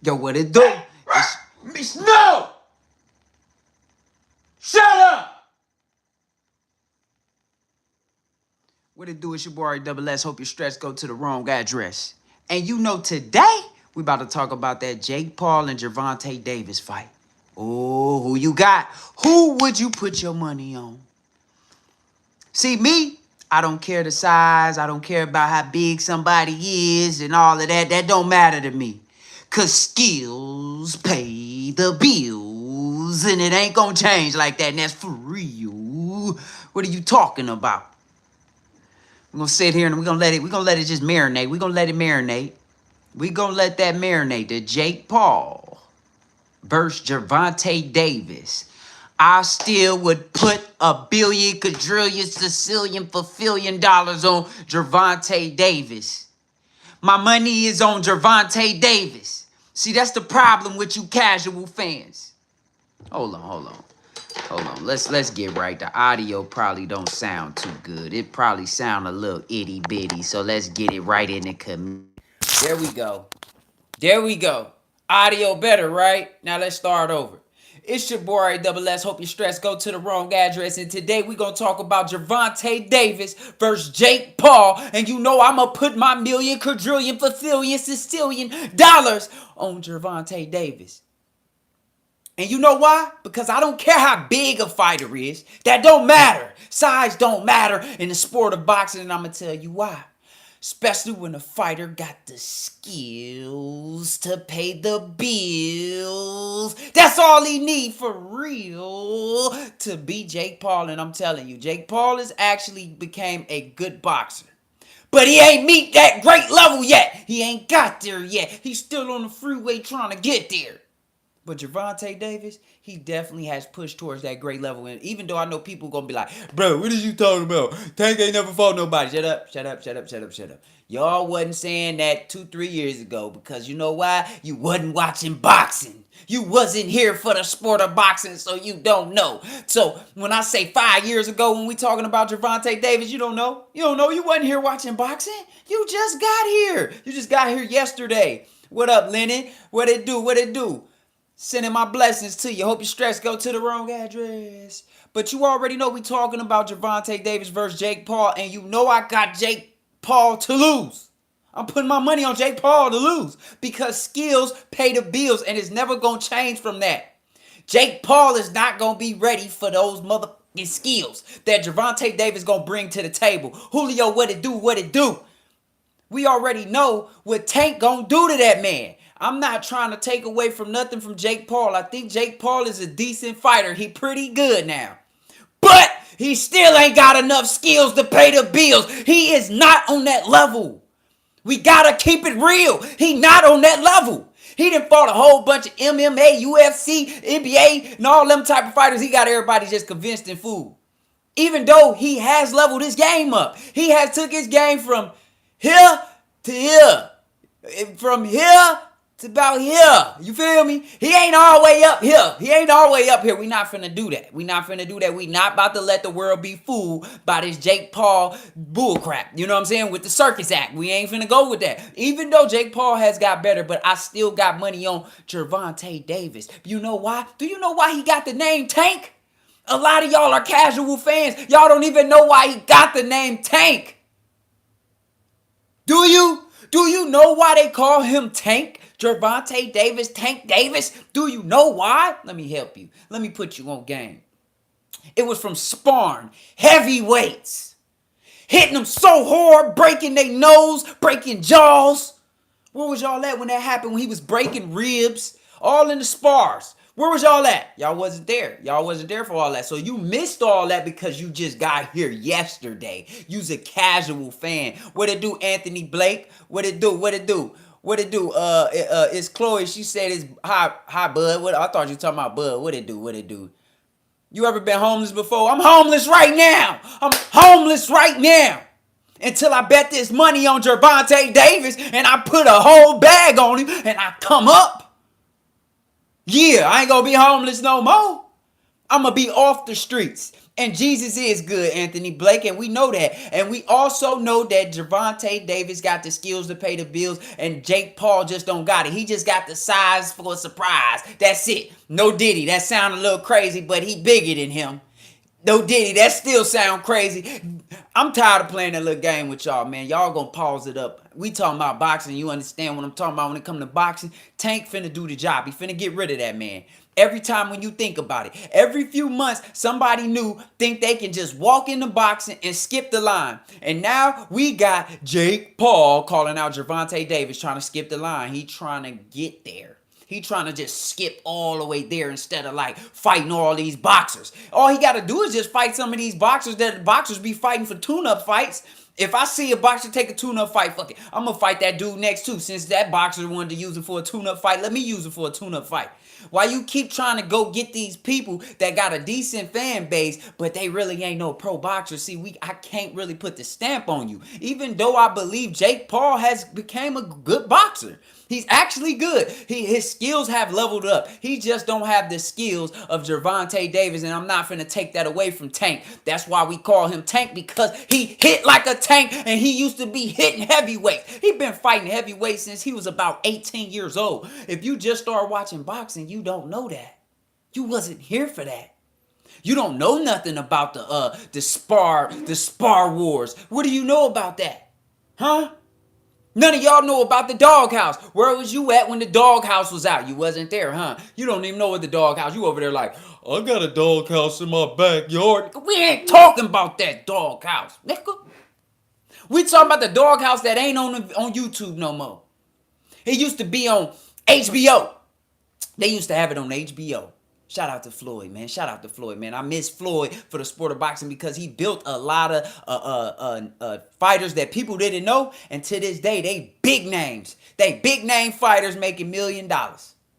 Yo, what it do? No! Shut up! What it do? It's your boy Double S. Hope your stress go to the wrong address. And you know today, we about to talk about that Jake Paul and Gervonta Davis fight. Oh, who you got? Who would you put your money on? See, me, I don't care the size. I don't care about how big somebody is and all of that. That don't matter to me. Because skills pay the bills. And it ain't going to change like that. And that's for real. What are you talking about? We're going to sit here and we're going to let it just marinate. We're going to let it marinate. We're going to let that marinate. The Jake Paul versus Gervonta Davis. I still would put a billion, quadrillion, sicilian, fulfillion dollars on Gervonta Davis. My money is on Gervonta Davis. See, that's the problem with you casual fans. Hold on. Let's get right. The audio probably don't sound too good. It probably sound a little itty bitty. So let's get it right in the community. There we go. Audio better, right? Now let's start over. It's your boy Double S. Hope your stress go to the wrong address. And today we're going to talk about Gervonta Davis versus Jake Paul. And you know I'm going to put my million, quadrillion, fulfillion, sicilian dollars on Gervonta Davis. And you know why? Because I don't care how big a fighter is. That don't matter. Size don't matter in the sport of boxing. And I'm going to tell you why. Especially when a fighter got the skills to pay the bills. That's all he need for real to beat Jake Paul. And I'm telling you, Jake Paul has actually became a good boxer. But he ain't meet that great level yet. He ain't got there yet. He's still on the freeway trying to get there. But Gervonta Davis, he definitely has pushed towards that great level. And even though I know people going to be like, bro, what are you talking about? Tank ain't never fought nobody. Shut up. Y'all wasn't saying that 2-3 years ago because you know why? You wasn't watching boxing. You wasn't here for the sport of boxing, so you don't know. So when I say 5 years ago when we talking about Gervonta Davis, you don't know. You don't know. You wasn't here watching boxing. You just got here. You just got here yesterday. What up, Lennon? What it do? Sending my blessings to you. Hope your stress go to the wrong address. But you already know we talking about Gervonta Davis versus Jake Paul. And you know I got Jake Paul to lose. I'm putting my money on Jake Paul to lose. Because skills pay the bills. And it's never going to change from that. Jake Paul is not going to be ready for those motherfucking skills that Gervonta Davis going to bring to the table. Julio, what it do? We already know what Tank going to do to that man. I'm not trying to take away from nothing from Jake Paul. I think Jake Paul is a decent fighter. He pretty good now. But he still ain't got enough skills to pay the bills. He is not on that level. We got to keep it real. He not on that level. He done fought a whole bunch of MMA, UFC, NBA, and all them type of fighters. He got everybody just convinced and fooled. Even though he has leveled his game up. He has took his game from here to here. From here to about here. You feel me? He ain't all the way up here. We not finna do that. We not about to let the world be fooled by this Jake Paul bullcrap. You know what I'm saying? With the circus act. We ain't finna go with that. Even though Jake Paul has got better, but I still got money on Gervonta Davis. You know why? Do you know why he got the name Tank? A lot of y'all are casual fans. Y'all don't even know why he got the name Tank. Do you? Do you know why they call him Tank? Gervonta Davis, Tank Davis? Do you know why? Let me help you. Let me put you on game. It was from sparring heavyweights. Hitting them so hard, breaking their nose, breaking jaws. Where was y'all at when that happened? When he was breaking ribs? All in the spars. Where was y'all at? Y'all wasn't there. Y'all wasn't there for all that. So you missed all that because you just got here yesterday. You's a casual fan. What it do, Anthony Blake? What it do? It's Chloe. She said it's hi, bud. I thought you were talking about bud. What it do? You ever been homeless before? I'm homeless right now. Until I bet this money on Gervonta Davis and I put a whole bag on him and I come up. Yeah, I ain't gonna be homeless no more. I'm going to be off the streets. And Jesus is good, Anthony Blake, and we know that. And we also know that Gervonta Davis got the skills to pay the bills, and Jake Paul just don't got it. He just got the size for a surprise. That's it. No Diddy. That sound a little crazy, but he bigger than him. No Diddy, that still sound crazy. I'm tired of playing that little game with y'all, man. Y'all gonna pause it up. We talking about boxing. You understand what I'm talking about when it come to boxing? Tank finna do the job. He finna get rid of that man. Every time when you think about it, every few months, somebody new think they can just walk into boxing and skip the line. And now we got Jake Paul calling out Gervonta Davis trying to skip the line. He trying to get there. He trying to just skip all the way there instead of like fighting all these boxers. All he got to do is just fight some of these boxers that the boxers be fighting for tune-up fights. If I see a boxer take a tune-up fight, fuck it. I'm going to fight that dude next too. Since that boxer wanted to use it for a tune-up fight, let me use it for a tune-up fight. Why you keep trying to go get these people that got a decent fan base, but they really ain't no pro boxers? See, I can't really put the stamp on you. Even though I believe Jake Paul has became a good boxer. He's actually good. His skills have leveled up. He just don't have the skills of Gervonta Davis, and I'm not finna take that away from Tank. That's why we call him Tank, because he hit like a tank, and he used to be hitting heavyweights. He been fighting heavyweights since he was about 18 years old. If you just start watching boxing, you don't know that. You wasn't here for that. You don't know nothing about the spar wars. What do you know about that? Huh? None of y'all know about the doghouse. Where was you at when the doghouse was out? You wasn't there, huh? You don't even know what the doghouse. You over there like, I got a doghouse in my backyard. We ain't talking about that doghouse, nigga. We talking about the doghouse that ain't on YouTube no more. It used to be on HBO. They used to have it on HBO. Shout out to Floyd, man. Shout out to Floyd, man. I miss Floyd for the sport of boxing because he built a lot of fighters that people didn't know. And to this day, they big names. They big name fighters making $1 million.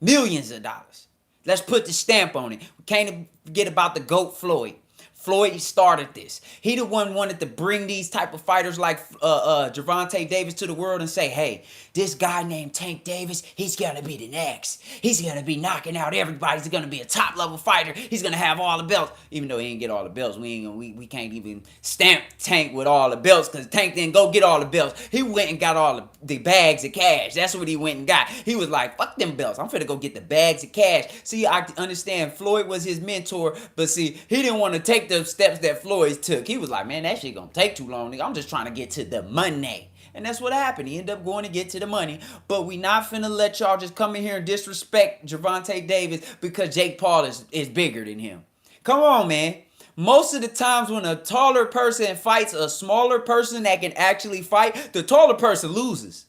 Millions of dollars. Let's put the stamp on it. We can't forget about the GOAT Floyd. Floyd started this. He the one wanted to bring these type of fighters like Gervonta Davis to the world and say, hey, this guy named Tank Davis, he's going to be the next. He's going to be knocking out everybody. He's going to be a top level fighter. He's going to have all the belts. Even though he didn't get all the belts, we can't even stamp Tank with all the belts because Tank didn't go get all the belts. He went and got all the bags of cash. That's what he went and got. He was like, fuck them belts. I'm finna go get the bags of cash. See, I understand Floyd was his mentor, but see, he didn't want to take the steps that Floyd took. He was like, man, that shit gonna take too long, nigga. I'm just trying to get to the money. And that's what happened. He ended up going to get to the money. But we not finna let y'all just come in here and disrespect Gervonta Davis because Jake Paul is bigger than him. Come on, man. Most of the times when a taller person fights a smaller person that can actually fight, the taller person loses.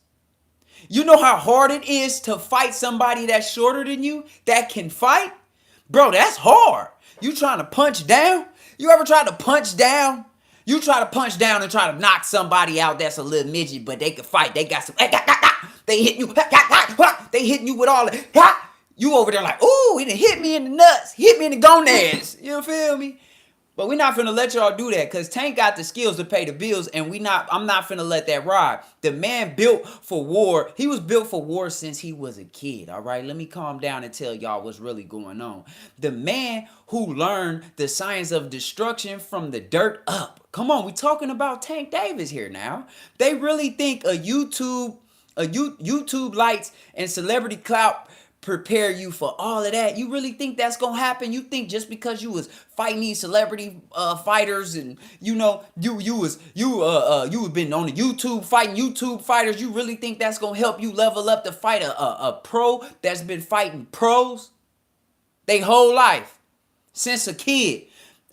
You know how hard it is to fight somebody that's shorter than you that can fight? Bro, that's hard. You trying to punch down? You ever tried to punch down? You try to punch down and try to knock somebody out that's a little midget, but they can fight. They got some. They hit you. They hitting you with all the. You over there like, ooh, he done hit me in the nuts. Hit me in the gonads. You feel me? But we're not finna let y'all do that because Tank got the skills to pay the bills, and I'm not finna let that ride. The man built for war. He was built for war since he was a kid, all right? Let me calm down and tell y'all what's really going on. The man who learned the science of destruction from the dirt up. Come on, we talking about Tank Davis here now. They really think YouTube lights and celebrity clout prepare you for all of that. You really think that's gonna happen? You think just because you was fighting these celebrity fighters and you been on the YouTube fighting YouTube fighters, you really think that's gonna help you level up to fight a pro that's been fighting pros they whole life since a kid?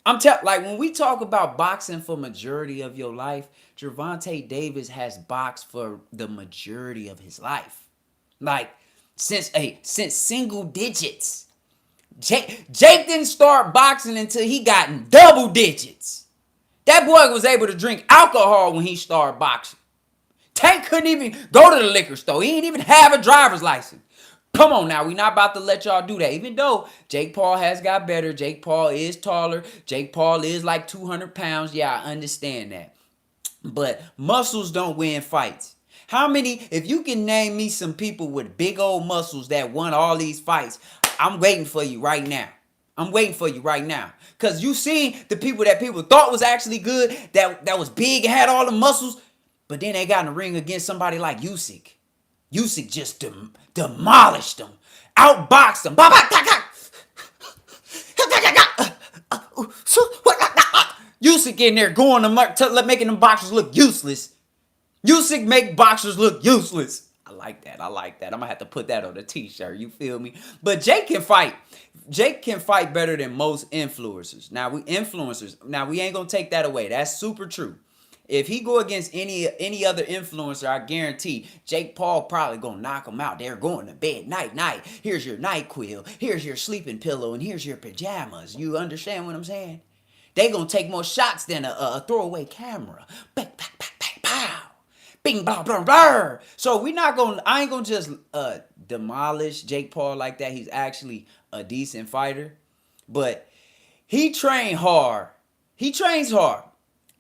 Like when we talk about boxing for majority of your life, Gervonta Davis has boxed for the majority of his life. Like since single digits. Jake didn't start boxing until he got in double digits. That boy was able to drink alcohol when he started boxing. Tank couldn't even go to the liquor store. He didn't even have a driver's license. Come on now, we not about to let y'all do that. Even though Jake Paul has got better, Jake Paul is taller, Jake Paul is like 200 pounds. Yeah, I understand that. But muscles don't win fights. How many, if you can name me some people with big old muscles that won all these fights, I'm waiting for you right now. I'm waiting for you right now. Cause you seen the people that people thought was actually good, that was big and had all the muscles, but then they got in the ring against somebody like Usyk. Usyk just demolished them, outboxed them. Usyk in there going to making them boxers look useless. Usyk make boxers look useless. I like that. I like that. I'm gonna have to put that on a t-shirt. You feel me? But Jake can fight. Jake can fight better than most influencers. Now we ain't gonna take that away. That's super true. If he go against any other influencer, I guarantee Jake Paul probably gonna knock him out. They're going to bed night. Here's your NyQuil. Here's your sleeping pillow, and here's your pajamas. You understand what I'm saying? They gonna take more shots than a throwaway camera. Bang, bang, bang, bang, pow. Bing, blah, blah, blah. So I ain't gonna just demolish Jake Paul like that. He's actually a decent fighter. But he trained hard. He trains hard.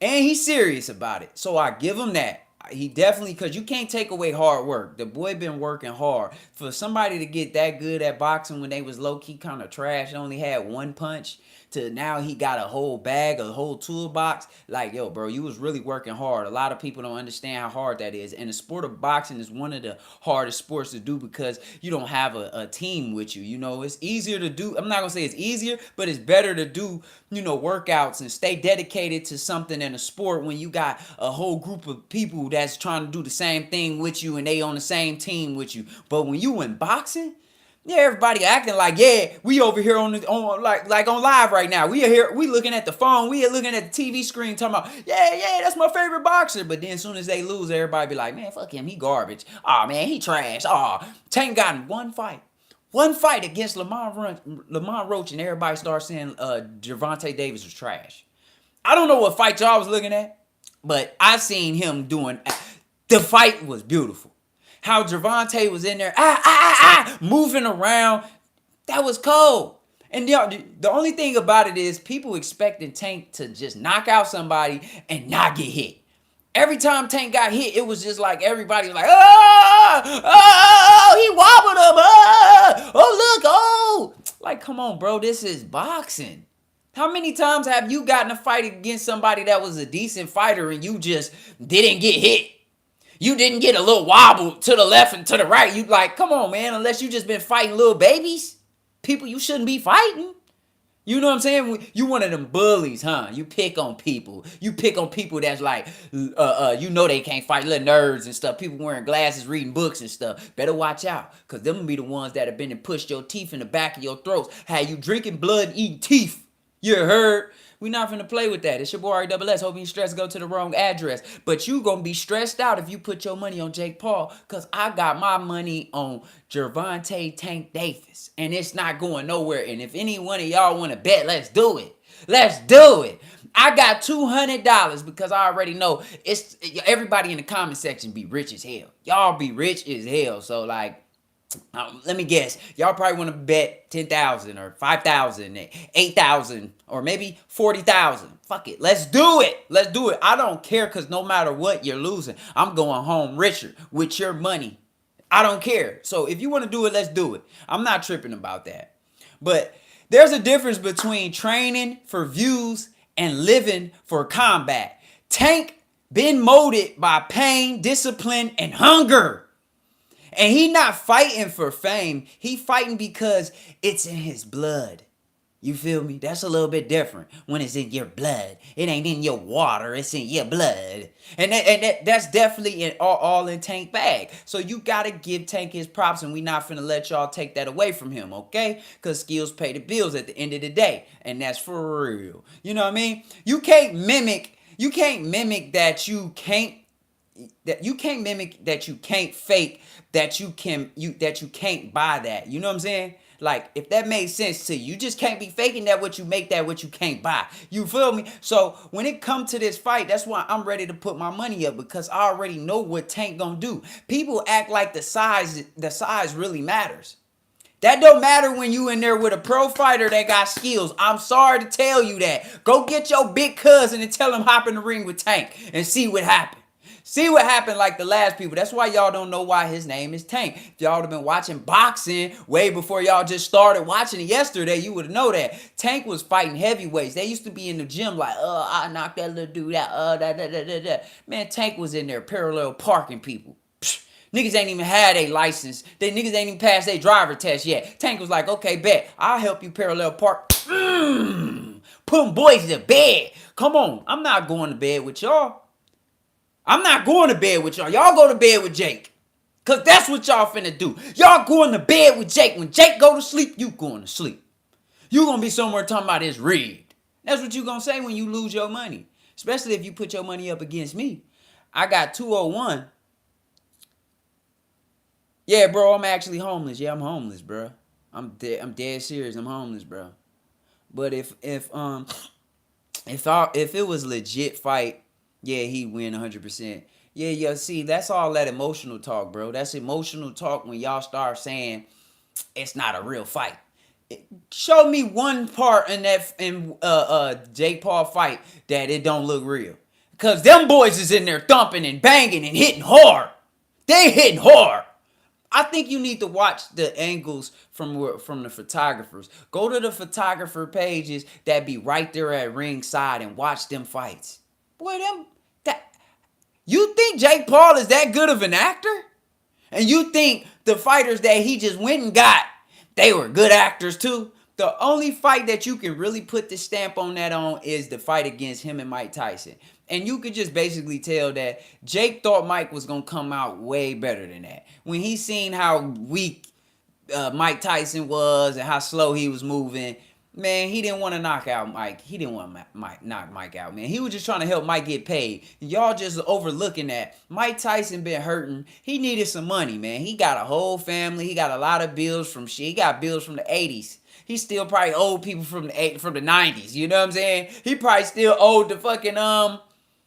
And he's serious about it. So I give him that. He definitely, because you can't take away hard work. The boy been working hard. For somebody to get that good at boxing when they was low-key kind of trash, only had one punch, to now he got a whole bag, a whole toolbox. Like, yo, bro, you was really working hard. A lot of people don't understand how hard that is. And the sport of boxing is one of the hardest sports to do because you don't have a team with you. You know, it's easier to do. I'm not going to say it's easier, but it's better to do, you know, workouts and stay dedicated to something in a sport when you got a whole group of people that's trying to do the same thing with you and they on the same team with you. But when you in boxing, yeah, everybody acting like, yeah, we over here on live right now. We are here, we looking at the phone, we are looking at the TV screen, talking about, yeah, that's my favorite boxer. But then as soon as they lose, everybody be like, man, fuck him, he garbage. Oh man, he trash. Oh, Tank got in one fight against Lamont Roach, and everybody starts saying Gervonta Davis was trash. I don't know what fight y'all was looking at, but I seen him doing. The fight was beautiful. How Gervonta was in there, moving around. That was cold. And the only thing about it is people expecting Tank to just knock out somebody and not get hit. Every time Tank got hit, it was just like everybody was like, he wobbled him. Like, come on, bro, this is boxing. How many times have you gotten a fight against somebody that was a decent fighter and you just didn't get hit? You didn't get a little wobble to the left and to the right. You like, come on, man, unless you just been fighting little babies. People you shouldn't be fighting. You know what I'm saying? You one of them bullies, huh? You pick on people. You pick on people that's like, you know they can't fight, little nerds and stuff. People wearing glasses, reading books and stuff. Better watch out, because them will be the ones that have been and pushed your teeth in the back of your throats. Had you drinking blood and eating teeth. You heard? We not finna play with that. It's your boy RSS. Hope you stressed go to the wrong address. But you gonna be stressed out if you put your money on Jake Paul, because I got my money on Gervonta Tank Davis. And it's not going nowhere. And if any one of y'all want to bet, let's do it. Let's do it. I got $200 because I already know it's everybody in the comment section be rich as hell. Y'all be rich as hell. So like, let me guess. Y'all probably want to bet 10,000 or 5,000, 8,000, or maybe 40,000. Fuck it. Let's do it. Let's do it. I don't care, because no matter what, you're losing. I'm going home richer with your money. I don't care. So if you want to do it, let's do it. I'm not tripping about that. But there's a difference between training for views and living for combat. Tank been molded by pain, discipline, and hunger. And he not fighting for fame. He fighting because it's in his blood. You feel me? That's a little bit different when it's in your blood. It ain't in your water. It's in your blood. And that's definitely all in Tank bag. So you got to give Tank his props, and we not finna let y'all take that away from him, okay? Because skills pay the bills at the end of the day. And that's for real. You know what I mean? You can't mimic that you can't fake that you can't buy that. You know what I'm saying? Like, if that made sense to you, you just can't be faking that what you make, that what you can't buy. You feel me? So when it comes to this fight, that's why I'm ready to put my money up, because I already know what Tank gonna do. People act like the size really matters. That don't matter when you in there with a pro fighter that got skills. I'm sorry to tell you that. Go get your big cousin and tell him hop in the ring with Tank and see what happens. See what happened like the last people. That's why y'all don't know why his name is Tank. If y'all would have been watching boxing way before y'all just started watching it yesterday, you would know that. Tank was fighting heavyweights. They used to be in the gym like, I knocked that little dude out. Man, Tank was in there parallel parking people. Psh, niggas ain't even had a license. They niggas ain't even passed their driver test yet. Tank was like, okay, bet. I'll help you parallel park. Put them boys to bed. Come on. I'm not going to bed with y'all. I'm not going to bed with y'all. Y'all go to bed with Jake. Because that's what y'all finna do. Y'all going to bed with Jake. When Jake go to sleep, you going to sleep. You going to be somewhere talking about it's rigged. That's what you going to say when you lose your money. Especially if you put your money up against me. I got 201. Yeah, bro, I'm actually homeless. Yeah, I'm homeless, bro. I'm dead serious. I'm homeless, bro. But if it was legit fight, yeah, he'd win 100%. Yeah, see, that's all that emotional talk, bro. That's emotional talk when y'all start saying it's not a real fight. Show me one part in Jake Paul fight that it don't look real. Cause them boys is in there thumping and banging and hitting hard. They hitting hard. I think you need to watch the angles from the photographers. Go to the photographer pages that be right there at ringside and watch them fights. Boy, you think Jake Paul is that good of an actor? And you think the fighters that he just went and got, they were good actors too? The only fight that you can really put the stamp on that on is the fight against him and Mike Tyson. And you could just basically tell that Jake thought Mike was going to come out way better than that. When he seen how weak Mike Tyson was and how slow he was moving, man, he didn't want to knock out Mike. He didn't want to knock Mike out, man. He was just trying to help Mike get paid. Y'all just overlooking that. Mike Tyson been hurting. He needed some money, man. He got a whole family. He got a lot of bills from shit. He got bills from the 80s. He still probably owed people from the 90s. You know what I'm saying? He probably still owed the fucking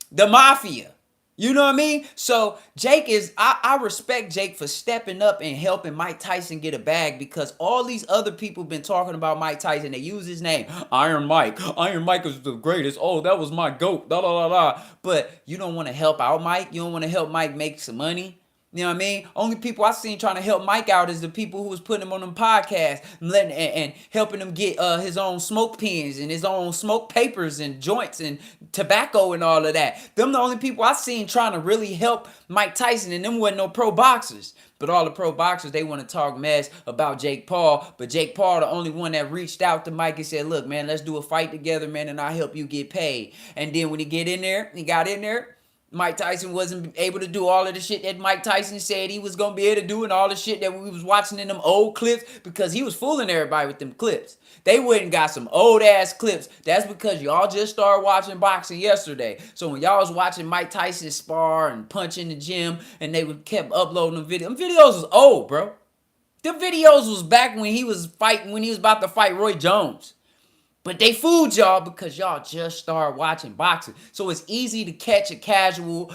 the mafia. You know what I mean? So Jake is, I respect Jake for stepping up and helping Mike Tyson get a bag, because all these other people been talking about Mike Tyson. They use his name, Iron Mike. Iron Mike is the greatest. Oh, that was my GOAT. Da, da, da, da. But you don't want to help out Mike. You don't want to help Mike make some money. You know what I mean? Only people I seen trying to help Mike out is the people who was putting him on them podcasts and helping him get his own smoke pens and his own smoke papers and joints and tobacco and all of that. Them the only people I seen trying to really help Mike Tyson, and them wasn't no pro boxers. But all the pro boxers, they want to talk mess about Jake Paul. But Jake Paul, the only one that reached out to Mike and said, look, man, let's do a fight together, man, and I'll help you get paid. And then when he got in there, Mike Tyson wasn't able to do all of the shit that Mike Tyson said he was going to be able to do, and all the shit that we was watching in them old clips, because he was fooling everybody with them clips. They went and got some old-ass clips. That's because y'all just started watching boxing yesterday. So when y'all was watching Mike Tyson spar and punch in the gym, and they kept uploading them videos was old, bro. Them videos was back when he was about to fight Roy Jones. But they fooled y'all because y'all just started watching boxing. So it's easy to catch a casual,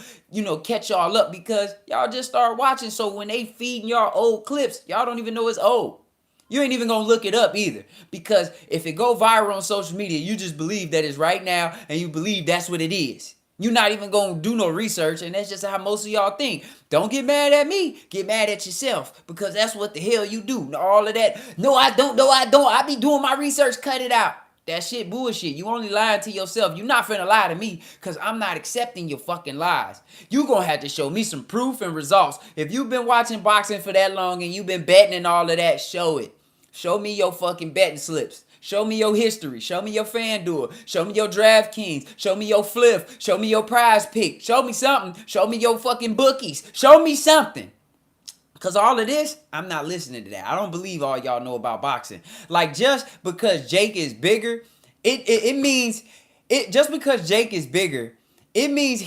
catch y'all up because y'all just started watching. So when they feeding y'all old clips, y'all don't even know it's old. You ain't even going to look it up either. Because if it go viral on social media, you just believe that it's right now and you believe that's what it is. You're not even going to do no research, and that's just how most of y'all think. Don't get mad at me. Get mad at yourself, because that's what the hell you do. All of that, no, I don't. I be doing my research, cut it out. That shit bullshit. You only lying to yourself. You not finna lie to me, because I'm not accepting your fucking lies. You gonna have to show me some proof and results. If you've been watching boxing for that long and you've been betting and all of that, show it. Show me your fucking betting slips. Show me your history. Show me your FanDuel. Show me your DraftKings. Show me your Flip. Show me your Prize Pick. Show me something. Show me your fucking bookies. Show me something. Because all of this, I'm not listening to that. I don't believe all y'all know about boxing. Like, just because Jake is bigger, it means, just because Jake is bigger, it means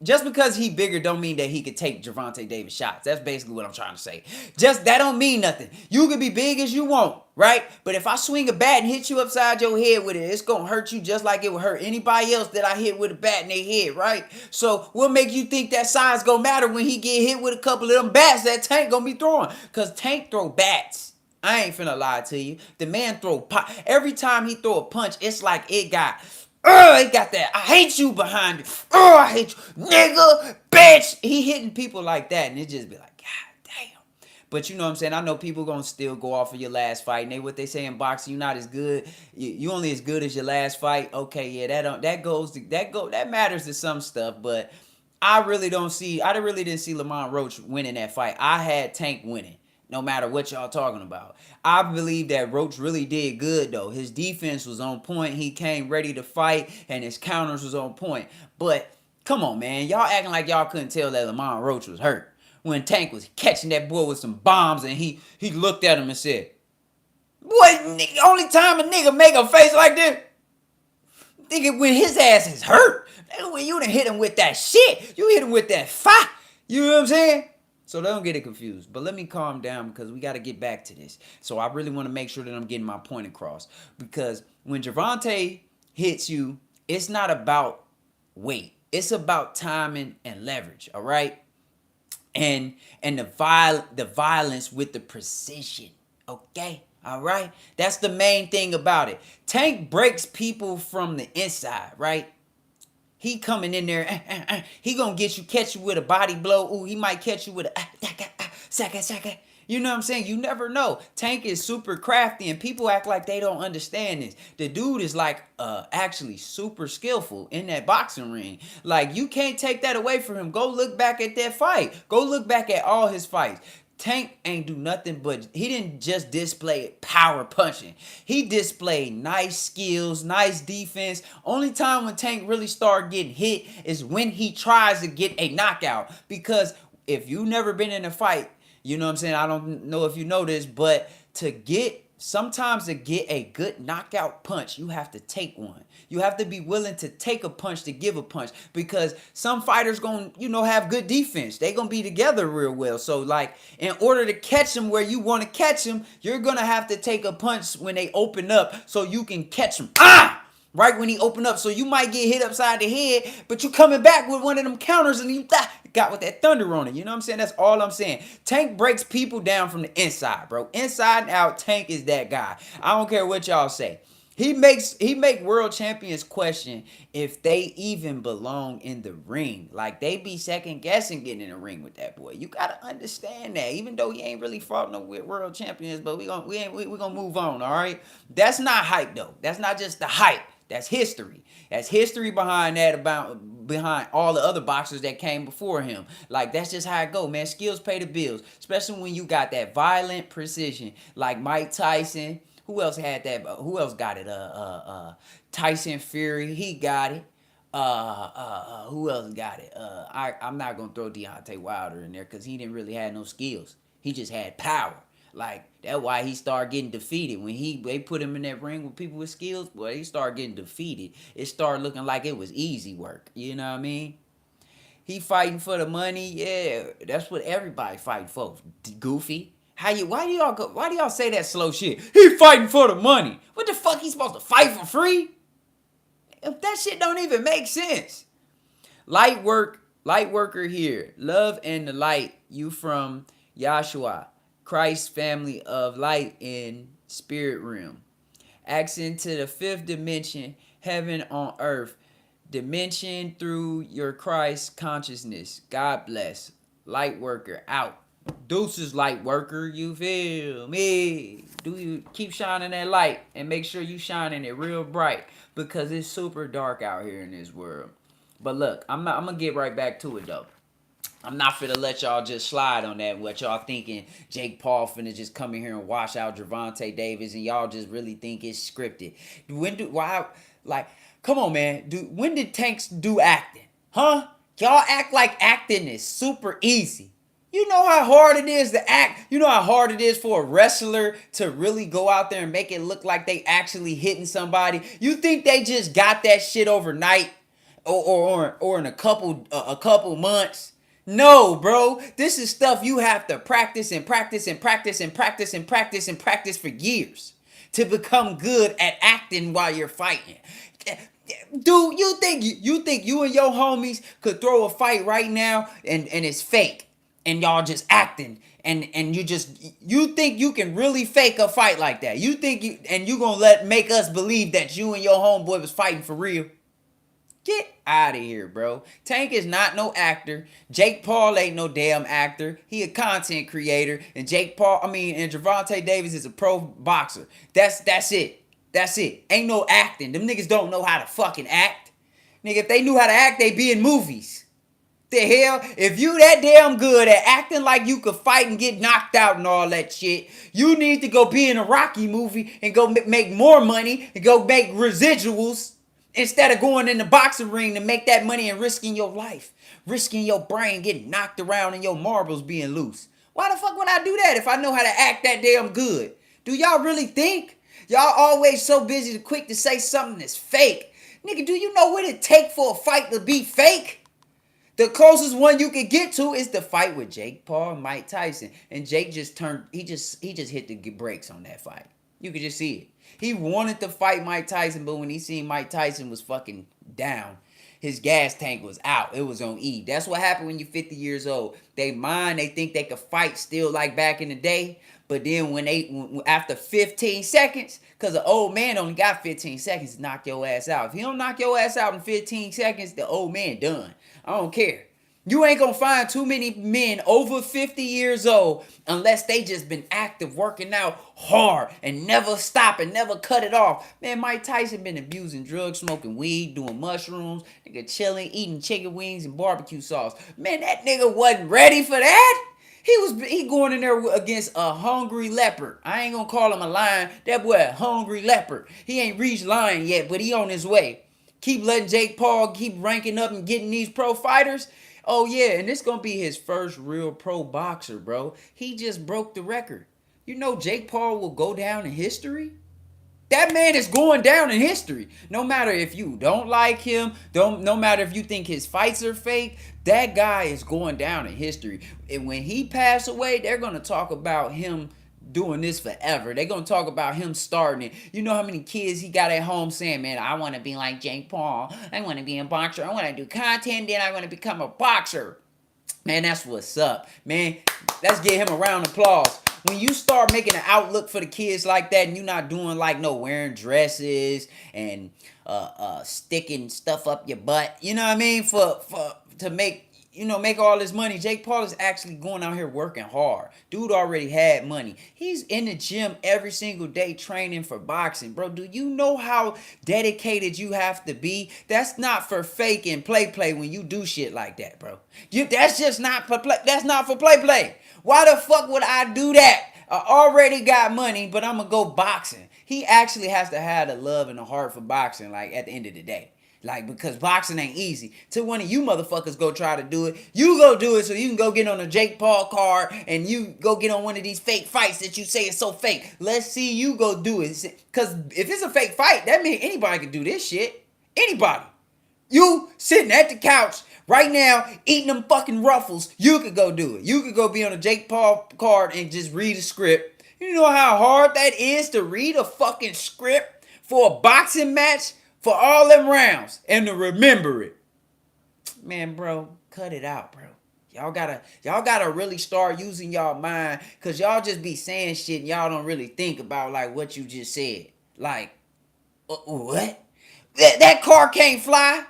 just because he bigger don't mean that he could take Gervonta Davis shots. That's basically what I'm trying to say. Just, that don't mean nothing. You can be big as you want, right? But if I swing a bat and hit you upside your head with it, it's going to hurt you just like it would hurt anybody else that I hit with a bat in their head, right? So what make you think that size going to matter when he get hit with a couple of them bats that Tank going to be throwing? Because Tank throw bats. I ain't finna lie to you. The man throw every time he throw a punch, it's like it got Oh, he got that I hate you behind it. Oh, I hate you, nigga, bitch. He hitting people like that, and it just be like, God damn. But you know what I'm saying? I know people gonna still go off of your last fight. And what they say in boxing, you're not as good. You only as good as your last fight. Okay, yeah, that matters to some stuff, but I really don't see. I really didn't see Lamont Roach winning that fight. I had Tank winning. No matter what y'all talking about. I believe that Roach really did good though. His defense was on point. He came ready to fight and his counters was on point. But come on, man. Y'all acting like y'all couldn't tell that Lamont Roach was hurt. When Tank was catching that boy with some bombs and he looked at him and said, "What, only time a nigga make a face like this? Nigga, when his ass is hurt. When you done hit him with that shit. You hit him with that fire. You know what I'm saying? So don't get it confused. But let me calm down because we got to get back to this. So I really want to make sure that I'm getting my point across. Because when Gervonta hits you, it's not about weight. It's about timing and leverage, all right? And the violence with the precision, okay? All right? That's the main thing about it. Tank breaks people from the inside, right? He coming in there, he gonna catch you with a body blow. Ooh, he might catch you with a saka. You know what I'm saying? You never know. Tank is super crafty, and people act like they don't understand this. The dude is like actually super skillful in that boxing ring. Like, you can't take that away from him. Go look back at that fight. Go look back at all his fights. Tank ain't do nothing but, he didn't just display power punching. He displayed nice skills, nice defense. Only time when Tank really started getting hit is when he tries to get a knockout. Because if you never been in a fight, you know what I'm saying? I don't know if you know this, but sometimes to get a good knockout punch, you have to take one. You have to be willing to take a punch to give a punch, because some fighters gonna, have good defense. They gonna be together real well. So like, in order to catch them where you want to catch them, you're gonna have to take a punch when they open up so you can catch them. Right when he opened up. So you might get hit upside the head, but you coming back with one of them counters and you got with that thunder on it. You know what I'm saying? That's all I'm saying. Tank breaks people down from the inside, bro. Inside and out, Tank is that guy. I don't care what y'all say. He make world champions question if they even belong in the ring. Like, they be second guessing getting in the ring with that boy. You gotta understand that. Even though he ain't really fought no world champions, but we gonna move on. All right. That's not hype though. That's not just the hype. That's history. That's history behind that, behind all the other boxers that came before him. Like, that's just how it go, man. Skills pay the bills, especially when you got that violent precision, like Mike Tyson. Who else had that? Who else got it? Tyson Fury, he got it. Who else got it? I'm not gonna throw Deontay Wilder in there because he didn't really have no skills. He just had power. Like, that's why he started getting defeated. When they put him in that ring with people with skills, boy, he started getting defeated. It started looking like it was easy work. You know what I mean? He fighting for the money. Yeah, that's what everybody fighting for. Goofy. Why do y'all say that slow shit? He fighting for the money. What the fuck he supposed to fight for free? That shit don't even make sense. Light worker here. Love and the light. You from Yahshua, Christ family of light in spirit realm. Accent to the fifth dimension, heaven on earth. Dimension through your Christ consciousness. God bless. Light worker out. Deuces, light worker, you feel me? Do you keep shining that light and make sure you shining it real bright, because it's super dark out here in this world. But look, I'm gonna get right back to it though. I'm not finna let y'all just slide on that. What y'all thinking Jake Paul finna just come in here and wash out Gervonta Davis, and y'all just really think it's scripted. Come on, man. When did Tanks do acting? Huh? Y'all act like acting is super easy. You know how hard it is to act? You know how hard it is for a wrestler to really go out there and make it look like they actually hitting somebody? You think they just got that shit overnight or in a couple months? No, bro. This is stuff you have to practice and practice and practice and practice and practice and practice for years to become good at acting while you're fighting. Dude, you think you and your homies could throw a fight right now and it's fake, and y'all just acting And you think you can really fake a fight like that? You think you gonna make us believe that you and your homeboy was fighting for real? Get out of here, bro. Tank is not no actor. Jake Paul ain't no damn actor. He a content creator. And Gervonta Davis is a pro boxer. That's it. That's it. Ain't no acting. Them niggas don't know how to fucking act. Nigga, if they knew how to act, they be in movies. The hell? If you that damn good at acting like you could fight and get knocked out and all that shit, you need to go be in a Rocky movie and go make more money and go make residuals instead of going in the boxing ring to make that money and risking your life, risking your brain getting knocked around and your marbles being loose. Why the fuck would I do that if I know how to act that damn good? Do y'all really think? Y'all always so busy to quick to say something that's fake. Nigga, do you know what it take for a fight to be fake? The closest one you could get to is the fight with Jake Paul and Mike Tyson. And Jake he just hit the brakes on that fight. You could just see it. He wanted to fight Mike Tyson, but when he seen Mike Tyson was fucking down, his gas tank was out. It was on E. That's what happened when you're 50 years old. They think they could fight still like back in the day. But then after 15 seconds, because the old man only got 15 seconds to knock your ass out. If he don't knock your ass out in 15 seconds, the old man done. I don't care. You ain't gonna find too many men over 50 years old unless they just been active, working out hard and never stop and never cut it off. Man, Mike Tyson been abusing drugs, smoking weed, doing mushrooms, nigga chilling, eating chicken wings and barbecue sauce. Man, that nigga wasn't ready for that. He going in there against a hungry leopard. I ain't gonna call him a lion. That boy a hungry leopard. He ain't reached lion yet, but he on his way. Keep letting Jake Paul keep ranking up and getting these pro fighters. Oh yeah, and this gonna be his first real pro boxer, bro. He just broke the record. You know Jake Paul will go down in history? That man is going down in history. No matter if you don't like him, no matter if you think his fights are fake, that guy is going down in history. And when he passed away, they're going to talk about him doing this forever. They're going to talk about him starting it. You know how many kids he got at home saying, man, I want to be like Jake Paul. I want to be a boxer. I want to do content, then I want to become a boxer. Man, that's what's up. Man, let's give him a round of applause. When you start making an outlook for the kids like that and you're not doing like no wearing dresses and sticking stuff up your butt, you know what I mean, to make all this money. Jake Paul is actually going out here working hard. Dude already had money. He's in the gym every single day training for boxing. Bro, do you know how dedicated you have to be? That's not for fake and play when you do shit like that, bro. That's just not for play. That's not for play. Why the fuck would I do that? I already got money, but I'm gonna go boxing. He actually has to have the love and the heart for boxing, like at the end of the day. Like, because boxing ain't easy. Till one of you motherfuckers go try to do it. You go do it so you can go get on a Jake Paul card and you go get on one of these fake fights that you say is so fake. Let's see you go do it. Because if it's a fake fight, that means anybody can do this shit. Anybody. You sitting at the couch right now eating them fucking Ruffles, you could go do it. You could go be on a Jake Paul card and just read a script. You know how hard that is to read a fucking script for a boxing match? For all them rounds and to remember it. Man, bro, cut it out, bro. Y'all gotta really start using y'all mind, cause y'all just be saying shit and y'all don't really think about like what you just said. Like, what? That car can't fly?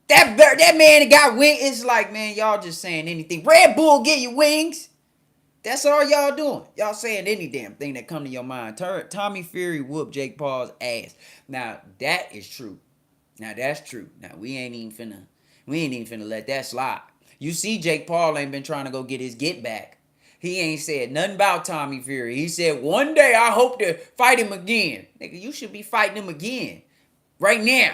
That man that got wings. It's like, man, y'all just saying anything. Red Bull get you wings. That's all y'all doing. Y'all saying any damn thing that come to your mind. Tommy Fury whooped Jake Paul's ass. Now, that is true. Now, that's true. Now, we ain't even finna let that slide. You see, Jake Paul ain't been trying to go get his get back. He ain't said nothing about Tommy Fury. He said, one day I hope to fight him again. Nigga, you should be fighting him again. Right now.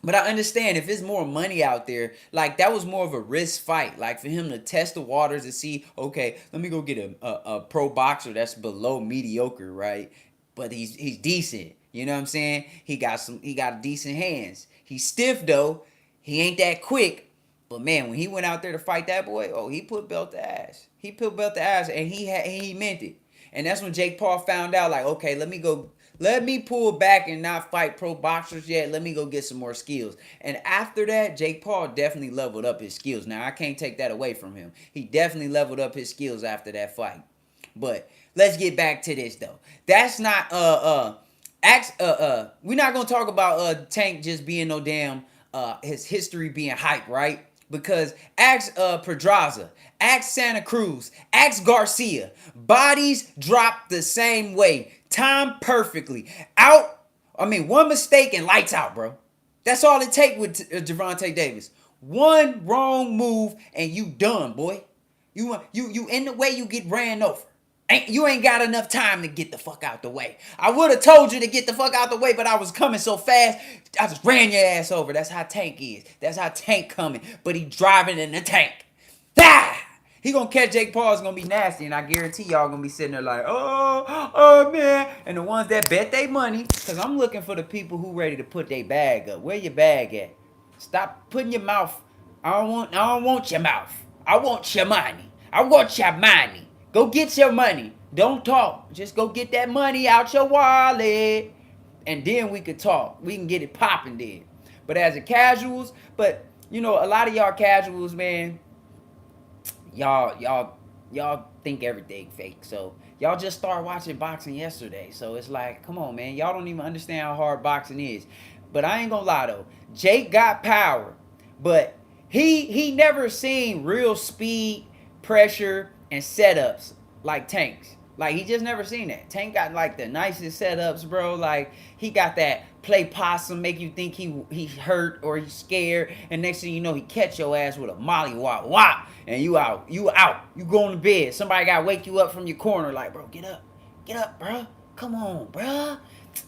But I understand if there's more money out there, like that was more of a risk fight. Like for him to test the waters and see, okay, let me go get a pro boxer that's below mediocre, right? But he's decent. You know what I'm saying? He got decent hands. He's stiff though. He ain't that quick. But man, when he went out there to fight that boy, oh, he put belt to ass. He put belt to ass and he meant it. And that's when Jake Paul found out, like, okay, let me go Let me pull back and not fight pro boxers yet. Let me go get some more skills. And after that, Jake Paul definitely leveled up his skills. Now, I can't take that away from him. He definitely leveled up his skills after that fight. But let's get back to this though. That's not we're not gonna talk about Tank just being no damn his history being hype, right? Because ask Pedraza, ask Santa Cruz, ask Garcia. Bodies drop the same way. Time perfectly. Out. I mean, one mistake and lights out, bro. That's all it take with Gervonta Davis. One wrong move and you done, boy. You in the way, you get ran over. You ain't got enough time to get the fuck out the way. I would have told you to get the fuck out the way, but I was coming so fast, I just ran your ass over. That's how Tank is. That's how Tank coming. But he driving in the tank. Ah! He gonna catch Jake Paul. It's gonna be nasty, and I guarantee y'all gonna be sitting there like, oh man. And the ones that bet they money, cause I'm looking for the people who ready to put their bag up. Where your bag at? Stop putting your mouth. I don't want your mouth. I want your money. I want your money. Go get your money. Don't talk. Just go get that money out your wallet. And then we could talk. We can get it popping then. But as a casuals, but you know, a lot of y'all casuals, man, y'all think everything fake. So y'all just started watching boxing yesterday. So it's like, come on, man. Y'all don't even understand how hard boxing is. But I ain't gonna lie though. Jake got power, but he never seen real speed, pressure, and setups like Tank's. Like, he just never seen that. Tank got like the nicest setups, bro. Like, he got that play possum, make you think he hurt or he's scared, and next thing you know, he catch your ass with a molly wop wop, and you out. You going to bed. Somebody gotta wake you up from your corner, like, bro, get up, bro. Come on, bro.